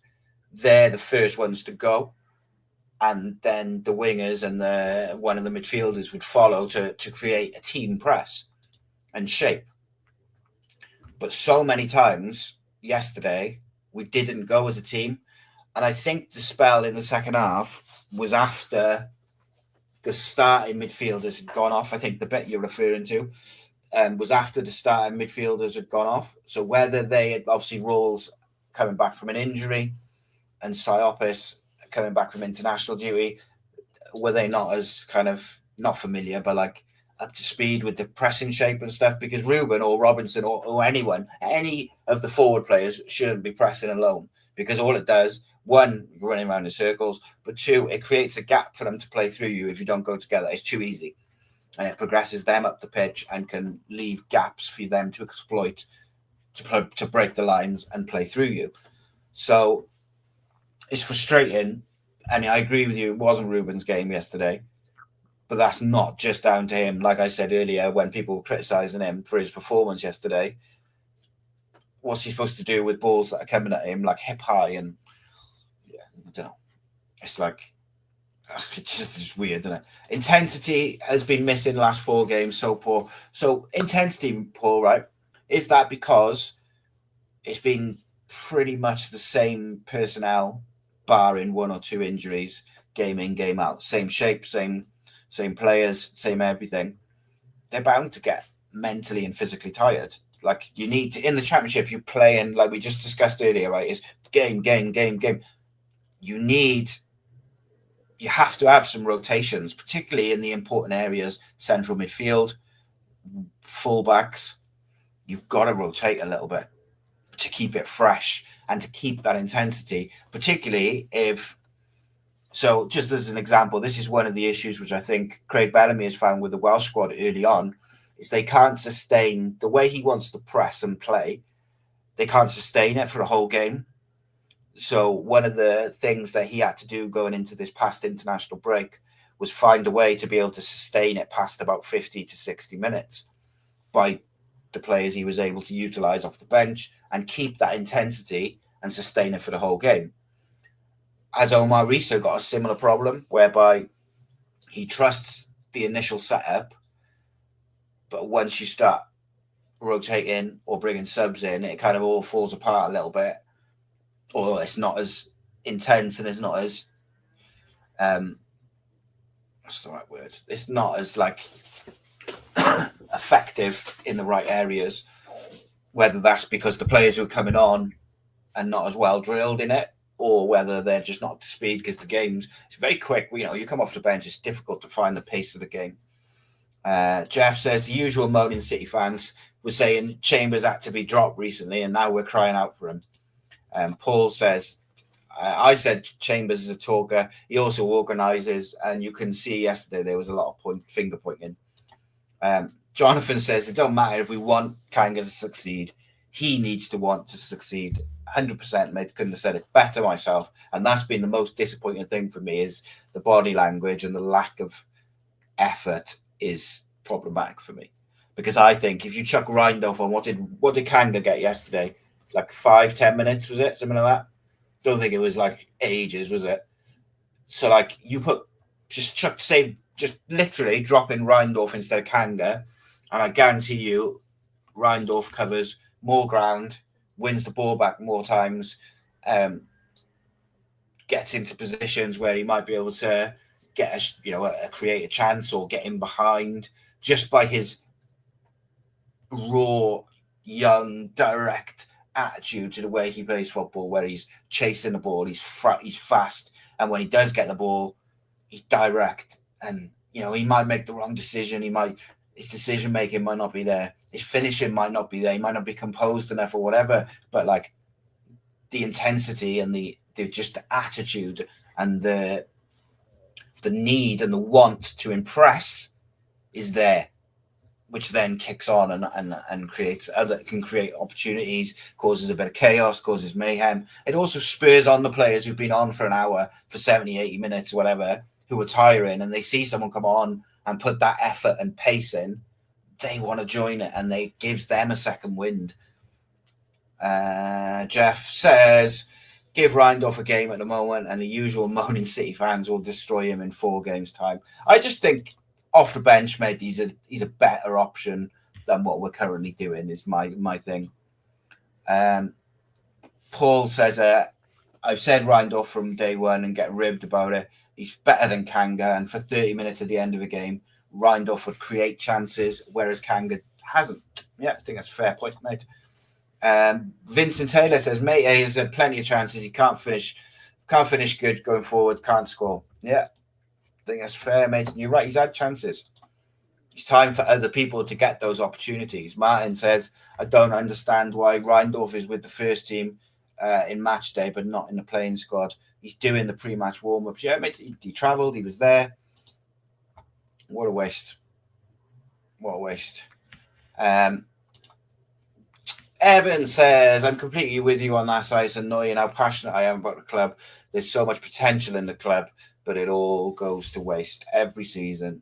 they're the first ones to go. And then the wingers and one of the midfielders would follow to create a team press and shape. But so many times yesterday, we didn't go as a team. And I think the spell in the second half was after the starting midfielders had gone off. I think the bit you're referring to was after the starting midfielders had gone off. So whether they had, obviously, Rawls coming back from an injury and Siopis coming back from international duty, were they not as kind of, not familiar, but like up to speed with the pressing shape and stuff? Because Ruben or Robinson or anyone, any of the forward players shouldn't be pressing alone, because all it does, 1, you're running around in circles, but 2, it creates a gap for them to play through you if you don't go together. It's too easy. And it progresses them up the pitch and can leave gaps for them to exploit, to break the lines and play through you. So it's frustrating, and I agree with you, it wasn't Ruben's game yesterday, but that's not just down to him. Like I said earlier, when people were criticising him for his performance yesterday, what's he supposed to do with balls that are coming at him like hip high? And yeah, I don't know. It's like, it's just weird, isn't it? Intensity has been missing the last 4 games, so poor. So intensity poor, right? Is that because it's been pretty much the same personnel, barring 1 or 2 injuries, game in, game out, same shape, same players, same everything? They're bound to get mentally and physically tired. Like, you need to, in the Championship, you play in, like we just discussed earlier, right? It's game. You have to have some rotations, particularly in the important areas, central midfield, fullbacks. You've got to rotate a little bit to keep it fresh and to keep that intensity, particularly if So just as an example, this is one of the issues which I think Craig Bellamy has found with the Welsh squad early on, is they can't sustain the way he wants to press and play. They can't sustain it for a whole game. So one of the things that he had to do going into this past international break was find a way to be able to sustain it past about 50 to 60 minutes by the players he was able to utilise off the bench and keep that intensity and sustain it for the whole game. As Omar Rhys got a similar problem whereby he trusts the initial setup, but once you start rotating or bringing subs in, it kind of all falls apart a little bit, or it's not as intense and it's not as what's the right word? It's not as like effective in the right areas. Whether that's because the players who are coming on are not as well drilled in it, or whether they're just not up to speed because the game's it's very quick. You know, you come off the bench, it's difficult to find the pace of the game. Jeff says the usual moaning City fans were saying Chambers had to be dropped recently, and now we're crying out for him. Paul says, I said Chambers is a talker. He also organises, and you can see yesterday there was a lot of finger pointing. Jonathan says it don't matter if we want Kanga to succeed. He needs to want to succeed. 100%, mate. Couldn't have said it better myself. And that's been the most disappointing thing for me, is the body language and the lack of effort is problematic for me. Because I think if you chuck Reindorf on, what did Kanga get yesterday? Like 5-10 minutes, was it? Something like that. Don't think it was like ages, was it? So like you just literally drop in Reindorf instead of Kanga, and I guarantee you Reindorf covers more ground, wins the ball back more times, gets into positions where he might be able to get create a chance or get in behind just by his raw, young, direct attitude to the way he plays football, where he's chasing the ball, he's fast, and when he does get the ball, he's direct. And he might make the wrong decision. His decision making might not be there. His finishing might not be there. He might not be composed enough or whatever. But like the intensity and the attitude and the need and the want to impress is there, which then kicks on and can create opportunities, causes a bit of chaos, causes mayhem. It also spurs on the players who've been on for an hour, for 70, 80 minutes, whatever, who are tiring, and they see someone come on and put that effort and pace in. They want to join it, and it gives them a second wind. Jeff says, give Reindorf a game at the moment, and the usual moaning City fans will destroy him in 4 games' time. I just think off the bench, mate, he's a better option than what we're currently doing, is my thing. Paul says, I've said Reindorf from day one and get ribbed about it. He's better than Kanga, and for 30 minutes at the end of a game, Reindorf would create chances, whereas Kanga hasn't. Yeah, I think that's a fair point, mate. Vincent Taylor says, mate, he has had plenty of chances. He can't finish good going forward, can't score. Yeah, I think that's fair, mate. And you're right, he's had chances. It's time for other people to get those opportunities. Martin says, I don't understand why Reindorf is with the first team in match day, but not in the playing squad. He's doing the pre-match warm-ups. Yeah, mate, he travelled, he was there. What a waste. What a waste. Evan says, I'm completely with you on that side. It's annoying how passionate I am about the club. There's so much potential in the club, but it all goes to waste every season.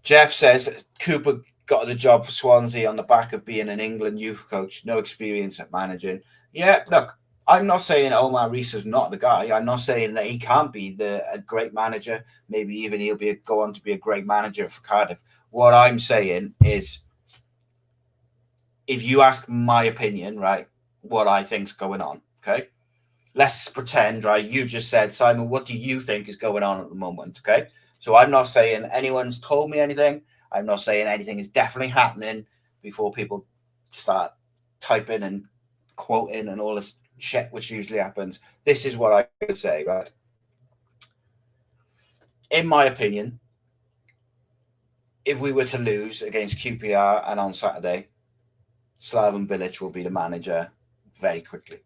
Jeff says, Cooper got the job for Swansea on the back of being an England youth coach, no experience at managing. Yeah, look, I'm not saying Omar Rhys is not the guy. I'm not saying that he can't be a great manager. Maybe even he'll go on to be a great manager for Cardiff. What I'm saying is, if you ask my opinion, right, what I think's going on, okay? Let's pretend, right, you just said, Simon, what do you think is going on at the moment, okay? So I'm not saying anyone's told me anything. I'm not saying anything is definitely happening before people start typing and quoting and all this shit, which usually happens. This is what I could say, right? In my opinion, if we were to lose against QPR and on Saturday, Slaven Bilic will be the manager very quickly.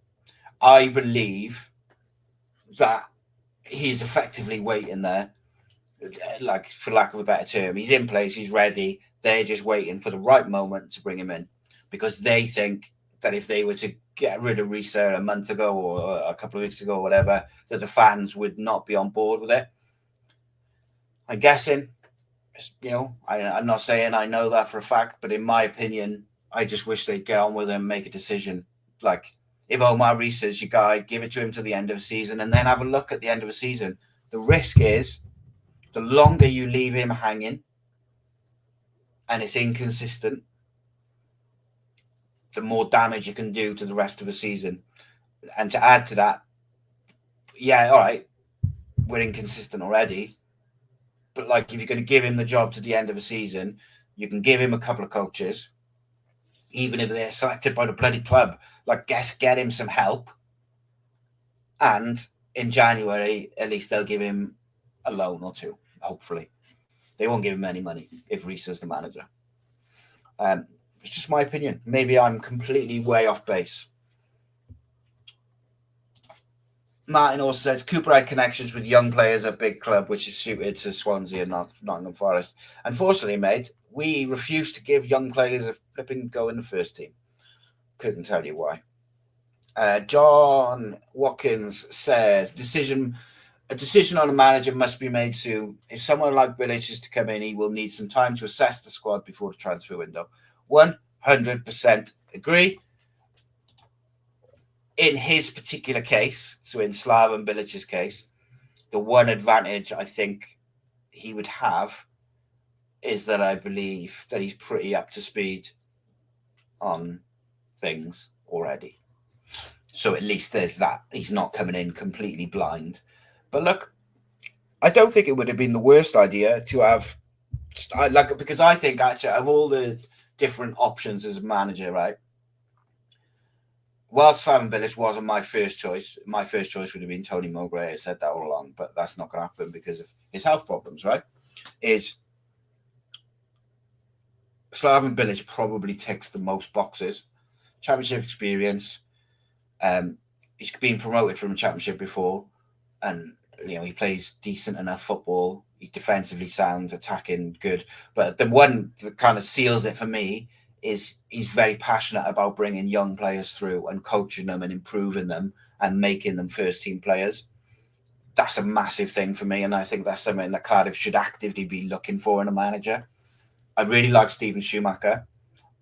I believe that he's effectively waiting there, like, for lack of a better term. He's in place, he's ready. They're just waiting for the right moment to bring him in, because they think that if they were to get rid of Rhys a month ago or a couple of weeks ago or whatever, that the fans would not be on board with it. I'm guessing, I'm not saying I know that for a fact, but in my opinion, I just wish they'd get on with him, make a decision. Like, if Omar Rhys is your guy, give it to him to the end of the season and then have a look at the end of the season. The risk is, the longer you leave him hanging and it's inconsistent, the more damage you can do to the rest of the season. And to add to that, yeah, all right, we're inconsistent already. But, like, if you're going to give him the job to the end of the season, you can give him a couple of coaches, even if they're selected by the bloody club. Like, get him some help. And in January, at least they'll give him a loan or two, hopefully. They won't give him any money if Rhys is the manager. It's just my opinion. Maybe I'm completely way off base. Martin also says Cooper had connections with young players at big club, which is suited to Swansea and Nottingham Forest. Unfortunately, mate, we refuse to give young players a flipping go in the first team. Couldn't tell you why. John Watkins says a decision on a manager must be made soon. If someone like Bilic is to come in, he will need some time to assess the squad before the transfer window. 100% agree. In his particular case, so in Slaven Bilic's case, the one advantage I think he would have is that I believe that he's pretty up to speed on things already. So at least there's that. He's not coming in completely blind. But look, I don't think it would have been the worst idea to have, because I think actually of all the different options as a manager, right? While Slaven Bilic wasn't my first choice would have been Tony Mowbray. I said that all along, but that's not going to happen because of his health problems, right? Is Slaven Bilic probably ticks the most boxes. Championship experience. He's been promoted from the Championship before, and he plays decent enough football. He's defensively sound, attacking good. But the one that kind of seals it for me is he's very passionate about bringing young players through and coaching them and improving them and making them first team players. That's a massive thing for me, and I think that's something that Cardiff should actively be looking for in a manager. I really like Stephen Schumacher.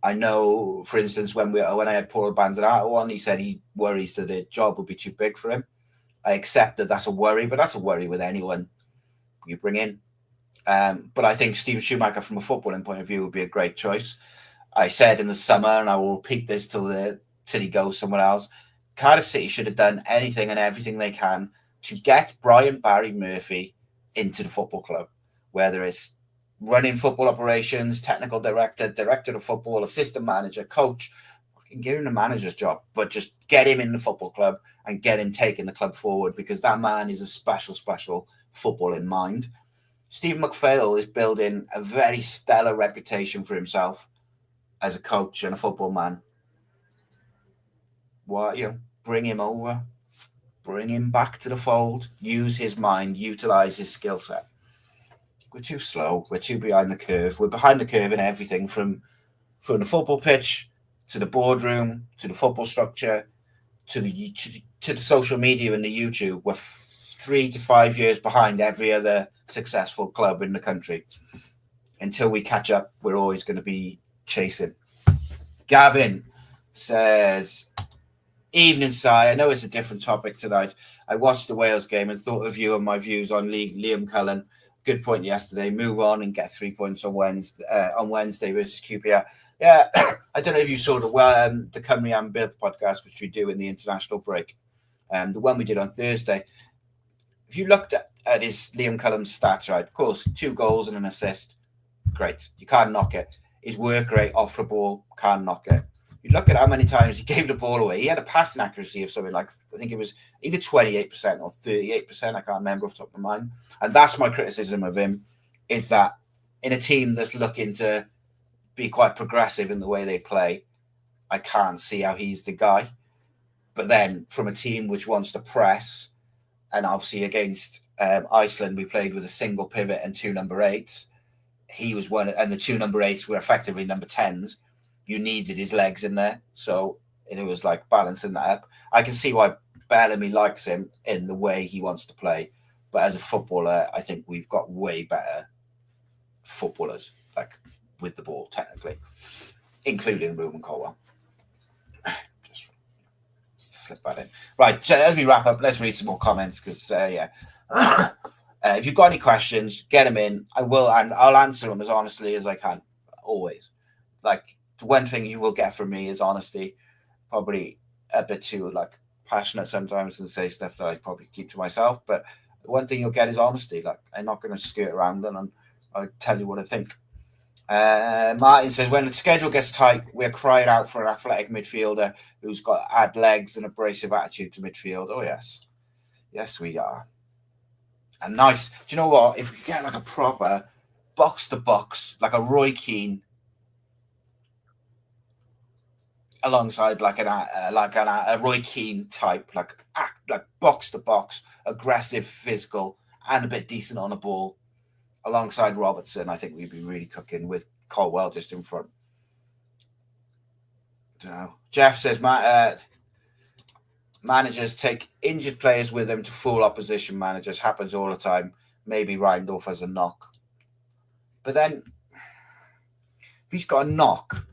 I know, for instance, when I had Paul Banderato on, he said he worries that the job would be too big for him. I accept that that's a worry, but that's a worry with anyone you bring in. But I think Stephen Schumacher, from a footballing point of view, would be a great choice. I said in the summer, and I will repeat this till he goes somewhere else, Cardiff City should have done anything and everything they can to get Brian Barry Murphy into the football club, whether it's running football operations, technical director of football, assistant manager, coach. Give him a manager's job, but just get him in the football club and get him taking the club forward, because that man is a special footballing mind. Steve McPhail is building a very stellar reputation for himself as a coach and a football man. Bring him over, bring him back to the fold, use his mind, utilize his skill set. We're too slow. We're too behind the curve. We're behind the curve in everything from the football pitch to the boardroom to the football structure to the social media and the YouTube. We're 3 to 5 years behind every other successful club in the country. Until we catch up, we're always going to be chasing. Gavin says, evening, Si. I know it's a different topic tonight. I watched the Wales game and thought of you and my views on Liam Cullen. Good point yesterday. Move on and get 3 points on Wednesday versus QPR. Yeah, I don't know if you saw the Cymru and Birth podcast, which we do in the international break. The one we did on Thursday. If you looked at his Liam Cullen's stats, right, of course, 2 goals and an assist. Great. You can't knock it. His work rate off the ball, can't knock it. You look at how many times he gave the ball away. He had a passing accuracy of something like, I think it was either 28% or 38%. I can't remember off the top of my mind. And that's my criticism of him, is that in a team that's looking to be quite progressive in the way they play, I can't see how he's the guy. But then from a team which wants to press And obviously against Iceland, we played with a single pivot and 2 number 8s. He was one, and the 2 number 8s were effectively number 10s. You needed his legs in there, so it was like balancing that up. I can see why Bellamy likes him in the way he wants to play, but as a footballer, I think we've got way better footballers, like with the ball, technically, including Ruben Colwell. Just slip that in. Right, so as we wrap up, let's read some more comments because, if you've got any questions, get them in. I will, and I'll answer them as honestly as I can, always. Like, the one thing you will get from me is honesty. Probably a bit too like passionate sometimes and say stuff that I probably keep to myself. But one thing you'll get is honesty. Like, I'm not going to skirt around and I'll tell you what I think. Martin says, when the schedule gets tight, we're crying out for an athletic midfielder who's got to add legs and abrasive attitude to midfield. Oh, yes. Yes, we are. And nice. Do you know what? If we get like a proper box-to-box, like a Roy Keane, alongside like a Roy Keane type, like box-to-box, aggressive, physical, and a bit decent on the ball, alongside Robertson, I think we'd be really cooking with Colwell just in front. Jeff says, managers take injured players with them to fool opposition managers. Happens all the time. Maybe Reindorf has a knock. But then, if he's got a knock,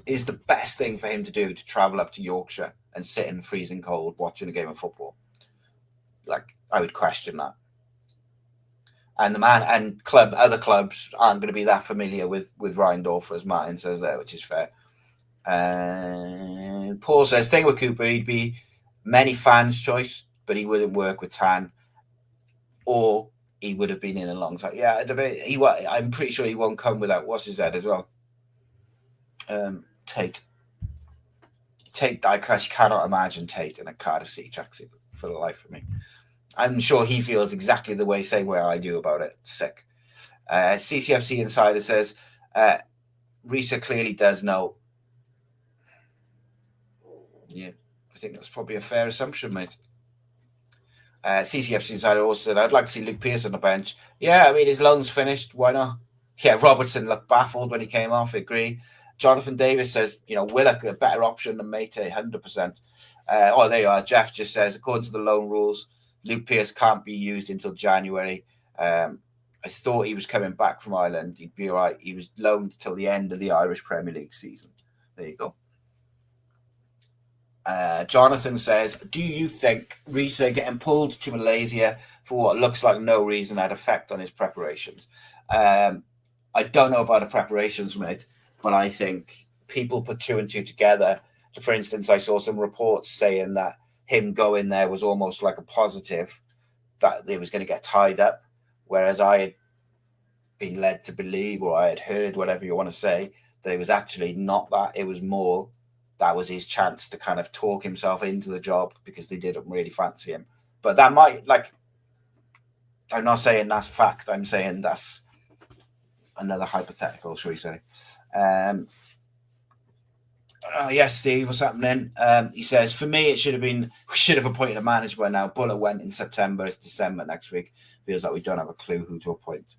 is the best thing for him to do to travel up to Yorkshire and sit in freezing cold watching a game of football? Like, I would question that. And the man and other clubs aren't going to be that familiar with Reindorf, as Martin says there, which is fair. Paul says, thing with Cooper, he'd be many fans' choice, but he wouldn't work with Tan, or he would have been in a long time. Yeah, I'm pretty sure he won't come without what's his head as well. Tate, I cannot imagine Tate in a Cardiff City tracksuit for the life of me. I'm sure he feels exactly the same way I do about it. Sick. CCFC Insider says, Rhys clearly does know. Yeah, I think that's probably a fair assumption, mate. CCFC Insider also said, I'd like to see Luke Pearce on the bench. Yeah, I mean, his loan's finished. Why not? Yeah, Robertson looked baffled when he came off. I agree. Jonathan Davis says, Willock a better option than Mate, 100%. There you are. Jeff just says, according to the loan rules, Luke Pearce can't be used until January. I thought he was coming back from Ireland. He'd be all right. He was loaned till the end of the Irish Premier League season. There you go. Jonathan says, do you think Rhys getting pulled to Malaysia for what looks like no reason had effect on his preparations? I don't know about the preparations, mate, but I think people put 2 and 2 together. For instance, I saw some reports saying that him going there was almost like a positive, that it was going to get tied up, whereas I had been led to believe, or I had heard, whatever you want to say, that it was actually not that. It was more that was his chance to kind of talk himself into the job because they didn't really fancy him. But that might, I'm not saying that's fact. I'm saying that's another hypothetical, shall we say. Yes, Steve, what's happening? He says, for me, we should have appointed a manager by now. Bullet went in September. It's December next week. Feels like we don't have a clue who to appoint.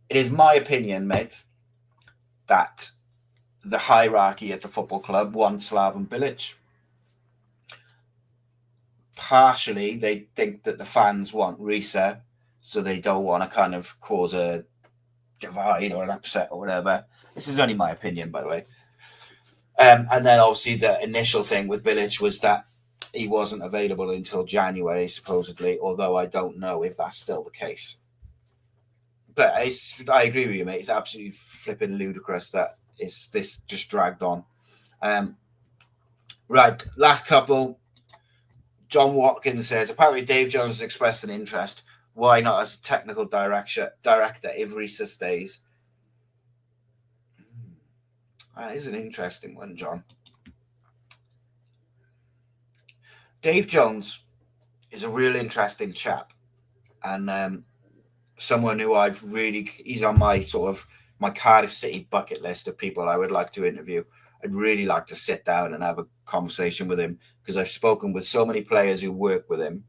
It is my opinion, mate, that the hierarchy at the football club wants Slaven Bilic. Partially, they think that the fans want Rhys, so they don't want to kind of cause a divide or an upset or whatever. This is only my opinion, by the way. And then obviously the initial thing with Bilic was that he wasn't available until January, supposedly, although I don't know if that's still the case. But I agree with you, mate. It's absolutely flipping ludicrous that this just dragged on. Right, last couple. John Watkins says, apparently Dave Jones has expressed an interest. Why not as a technical director if Rhys stays? That is an interesting one, John. Dave Jones is a real interesting chap, and someone who he's on my my Cardiff City bucket list of people I would like to interview. I'd really like to sit down and have a conversation with him, because I've spoken with so many players who work with him.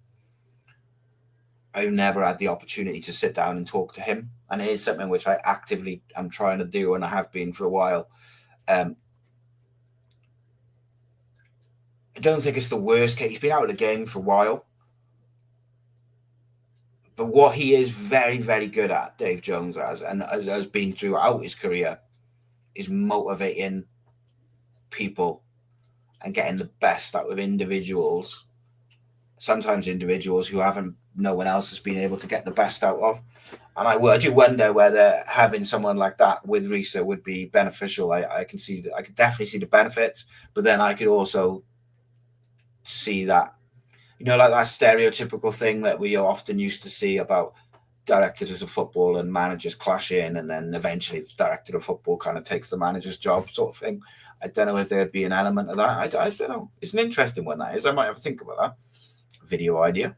I've never had the opportunity to sit down and talk to him, and it is something which I actively am trying to do, and I have been for a while. I don't think it's the worst case. He's been out of the game for a while, but what he is very, very good at, Dave Jones has been throughout his career, is motivating people and getting the best out of individuals. Sometimes individuals who no one else has been able to get the best out of. And I do wonder whether having someone like that with Rhys would be beneficial. I could definitely see the benefits, but then I could also see that, like that stereotypical thing that we often used to see about directors of football and managers clashing, and then eventually the director of football kind of takes the manager's job, sort of thing. I don't know if there'd be an element of that. I don't know. It's an interesting one, that is. I might have to think about that video idea.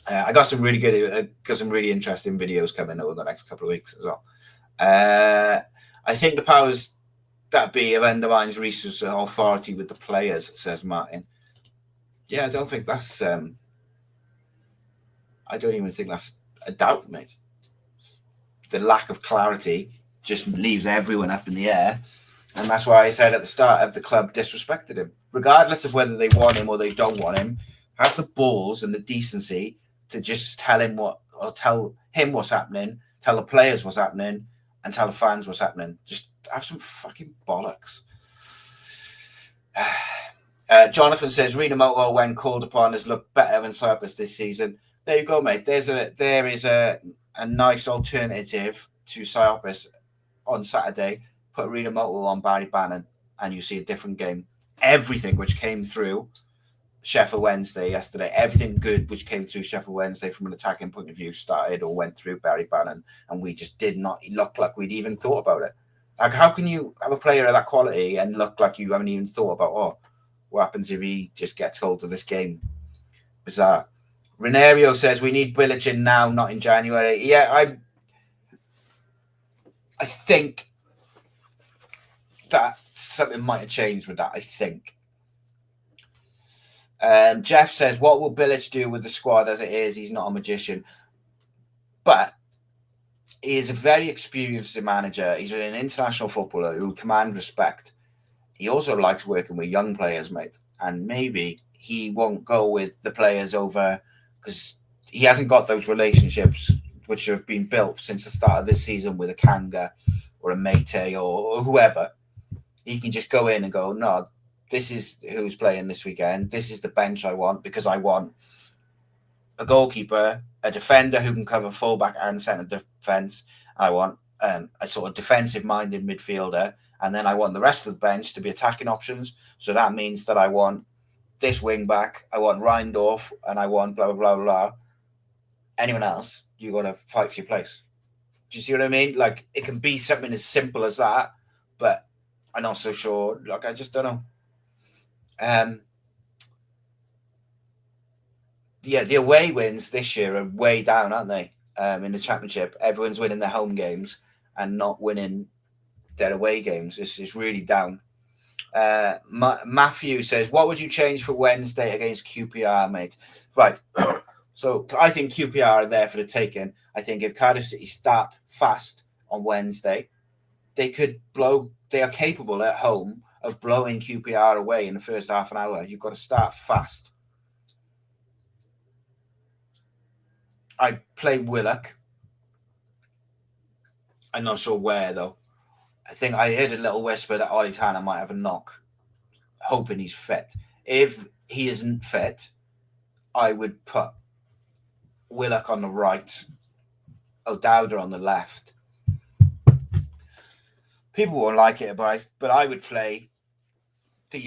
I got some really interesting videos coming over the next couple of weeks as well. I think the powers that be have undermines Rhys's authority with the players, says Martin. Yeah, I don't think that's. I don't even think that's a doubt, mate. The lack of clarity just leaves everyone up in the air, and that's why I said at the start of the club disrespected him, regardless of whether they want him or they don't want him. Have the balls and the decency to just tell him what's happening, tell the players what's happening, and tell the fans what's happening. Just have some fucking bollocks. Jonathan says Rhys, when called upon, has looked better than Cyprus this season. There you go, mate. There is a nice alternative to Cyprus on Saturday. Put Rhys on Barry Bannon, and you see a different game. Everything which came through Sheffield Wednesday yesterday, everything good which came through Sheffield Wednesday from an attacking point of view started or went through Barry Bannon, and we just did not look like we'd even thought about it. Like, how can you have a player of that quality and look like you haven't even thought about, what happens if he just gets hold of this game? Bizarre. Renario says we need Bilic in now, not in January. Yeah, I think that something might have changed with that, I think. Jeff says, what will Bilic do with the squad as it is? He's not a magician. But he is a very experienced manager. He's an international footballer who commands respect. He also likes working with young players, mate. And maybe he won't go with the players over, because he hasn't got those relationships which have been built since the start of this season with a Kanga or a Mate or whoever. He can just go in and go, no, this is who's playing this weekend. This is the bench I want, because I want a goalkeeper, a defender who can cover fullback and centre defence. I want a sort of defensive-minded midfielder, and then I want the rest of the bench to be attacking options. So that means that I want this wing-back, I want Reindorf, and I want blah, blah, blah, blah. Anyone else, you got to fight for your place. Do you see what I mean? Like, it can be something as simple as that, but I'm not so sure. Like, I just don't know. The away wins this year are way down, aren't they? In the Championship, everyone's winning their home games and not winning their away games. It's really down. Matthew says, what would you change for Wednesday against QPR, mate? Right. So I think QPR are there for the taking. I think if Cardiff City start fast on Wednesday, they are capable at home of blowing QPR away in the first half an hour. You've got to start fast. I play Willock. I'm not sure where, though. I think I heard a little whisper that Ollie Tanner might have a knock, hoping he's fit. If he isn't fit, I would put Willock on the right, O'Dowda on the left. People won't like it, but I would play the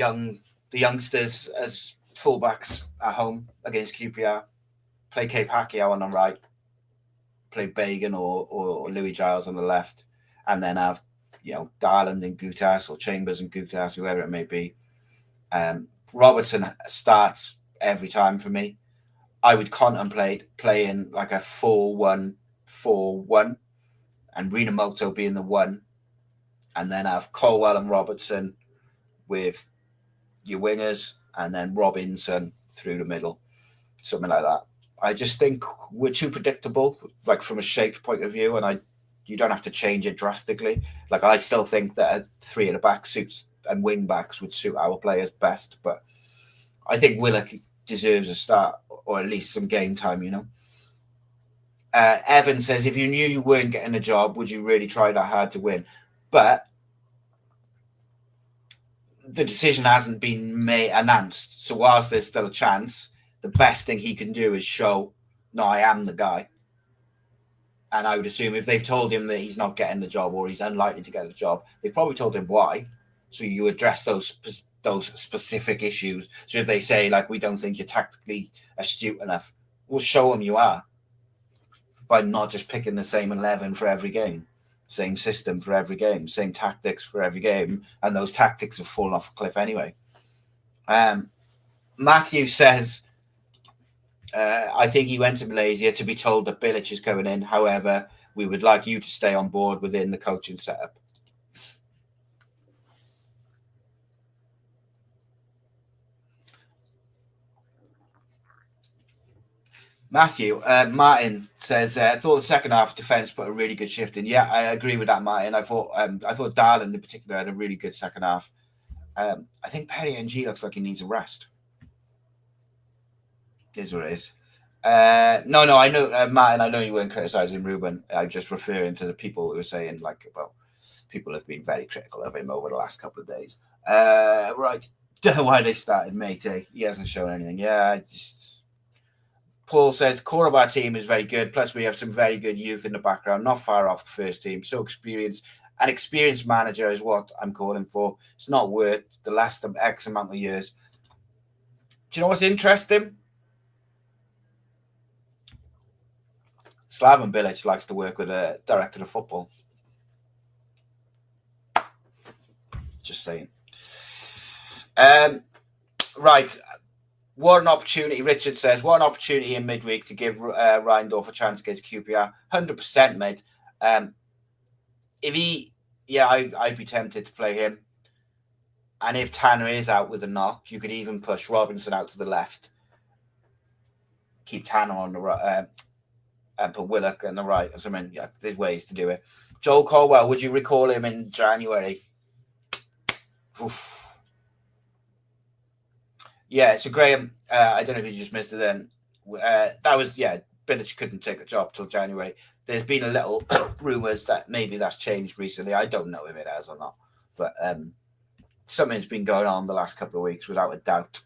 youngsters as fullbacks at home against QPR. Play Cape Pacquiao on the right. Play Bagan or Louis Giles on the left, and then have Darland and Gutas, or Chambers and Gutas, whoever it may be. Robertson starts every time for me. I would contemplate playing like a 4-1-4-1 and Rinamoto being the one, and then have Colwell and Robertson with your wingers and then Robinson through the middle, something like that. I just think we're too predictable, like from a shape point of view, and you don't have to change it drastically. Like I still think that a 3 at the back suits and wing backs would suit our players best, but I think Willock deserves a start or at least some game time, Evan says, if you knew you weren't getting a job, would you really try that hard to win? But the decision hasn't been announced. So whilst there's still a chance, the best thing he can do is show, no, I am the guy. And I would assume if they've told him that he's not getting the job or he's unlikely to get a job, they've probably told him why. So you address those specific issues. So if they say, like, we don't think you're tactically astute enough, we'll show them you are by not just picking the same 11 for every game, same system for every game, same tactics for every game. And those tactics have fallen off a cliff anyway. Matthew says, I think he went to Malaysia to be told that Bilic is coming in. However, we would like you to stay on board within the coaching setup. Matthew, Martin says, I thought the second half defence put a really good shift in. Yeah, I agree with that, Martin. I thought Darlin in particular had a really good second half. I think Perry NG looks like he needs a rest. Is what it is. No, I know, Martin, I know you weren't criticising Ruben. I'm just referring to the people who were saying, like, well, people have been very critical of him over the last couple of days. Right. Don't know why they started Matey. He hasn't shown anything. Yeah, Paul says, the core of our team is very good. Plus, we have some very good youth in the background, not far off the first team. So experienced. An experienced manager is what I'm calling for. It's not worth the last X amount of years. Do you know what's interesting? Slaven Bilic likes to work with a director of football. Just saying. Right. What an opportunity, Richard says. What an opportunity in midweek to give Reindorf a chance against QPR. 100%, mate. I'd be tempted to play him. And if Tanner is out with a knock, you could even push Robinson out to the left. Keep Tanner on the right. And put Willock on the right. I mean, yeah, there's ways to do it. Joel Colwell, would you recall him in January? Oof. Yeah, so Graham, I don't know if you just missed it then. That was, Bilic couldn't take a job till January. There's been a little rumours that maybe that's changed recently. I don't know if it has or not. But something's been going on the last couple of weeks without a doubt.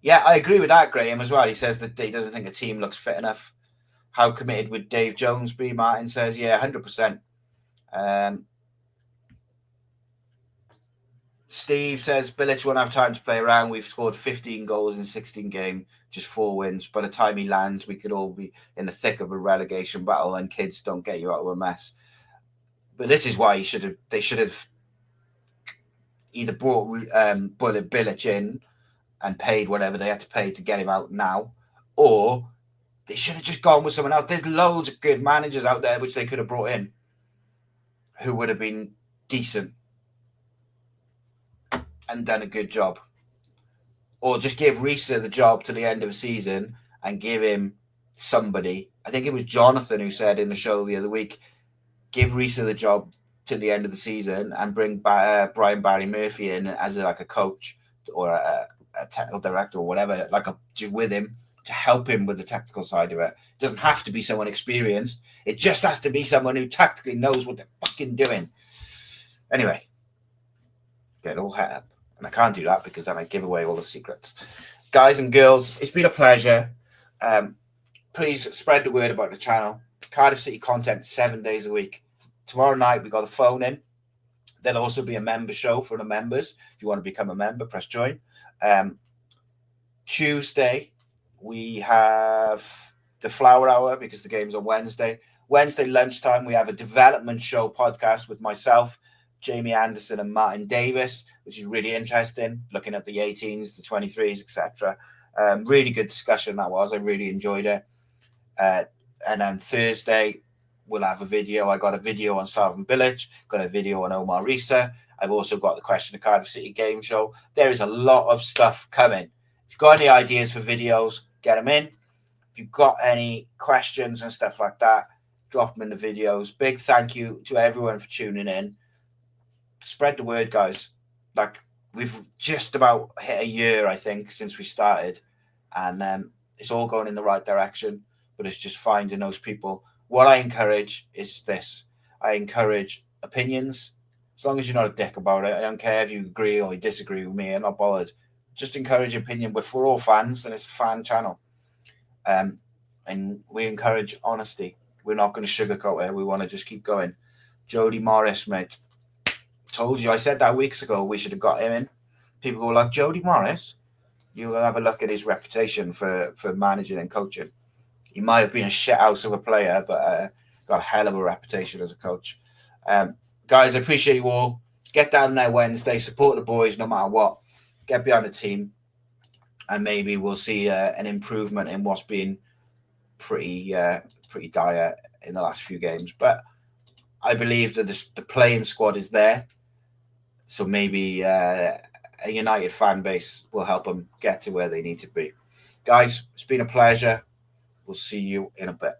Yeah, I agree with that, Graham, as well. He says that he doesn't think the team looks fit enough. How committed would Dave Jones be? Martin says, yeah, 100%. Steve says, Bilic won't have time to play around. We've scored 15 goals in 16 games, just 4 wins. By the time he lands, we could all be in the thick of a relegation battle and kids don't get you out of a mess. But this is why they should have either brought Bilic in and paid whatever they had to pay to get him out now, or they should have just gone with someone else. There's loads of good managers out there which they could have brought in who would have been decent and done a good job. Or just give Rhys the job to the end of the season and give him somebody. I think it was Jonathan who said in the show the other week, give Rhys the job to the end of the season and bring Brian Barry Murphy in as a coach or a technical director or whatever, just with him to help him with the tactical side of it. It doesn't have to be someone experienced. It just has to be someone who tactically knows what they're fucking doing. Anyway, get all het up. And I can't do that because then I give away all the secrets. Guys and girls, it's been a pleasure. Please spread the word about the channel. Cardiff City content 7 days a week. Tomorrow night, we got a phone in. There'll also be a member show for the members. If you want to become a member, press join. Tuesday, we have the Flower Hour because the game's on Wednesday. Wednesday lunchtime, we have a development show podcast with myself, Jamie Anderson and Martin Davis, which is really interesting, looking at the 18s, the 23s, etc. Really good discussion that was. I really enjoyed it. And then Thursday, we'll have a video. I got a video on Slaven Bilic, got a video on Omar Risa, I've also got the Question of Cardiff City game show. There is a lot of stuff coming. If you've got any ideas for videos, get them in. If you've got any questions and stuff like that, drop them in the videos. Big thank you to everyone for tuning in. Spread the word, guys. Like, we've just about hit a year, I think, since we started, and it's all going in the right direction, but it's just finding those people. What I encourage is this. I encourage opinions, as long as you're not a dick about it. I don't care if you agree or you disagree with me. I'm not bothered. Just encourage opinion. We're all fans, and it's a fan channel. And we encourage honesty. We're not going to sugarcoat it. We want to just keep going. Jody Morris, mate. Told you. I said that weeks ago. We should have got him in. People go like, Jody Morris? You have a look at his reputation for managing and coaching. He might have been a shithouse of a player, but got a hell of a reputation as a coach. Guys, I appreciate you all. Get down there Wednesday. Support the boys no matter what. Get behind the team. And maybe we'll see an improvement in what's been pretty dire in the last few games. But I believe that the playing squad is there. So maybe a United fan base will help them get to where they need to be. Guys, it's been a pleasure. We'll see you in a bit.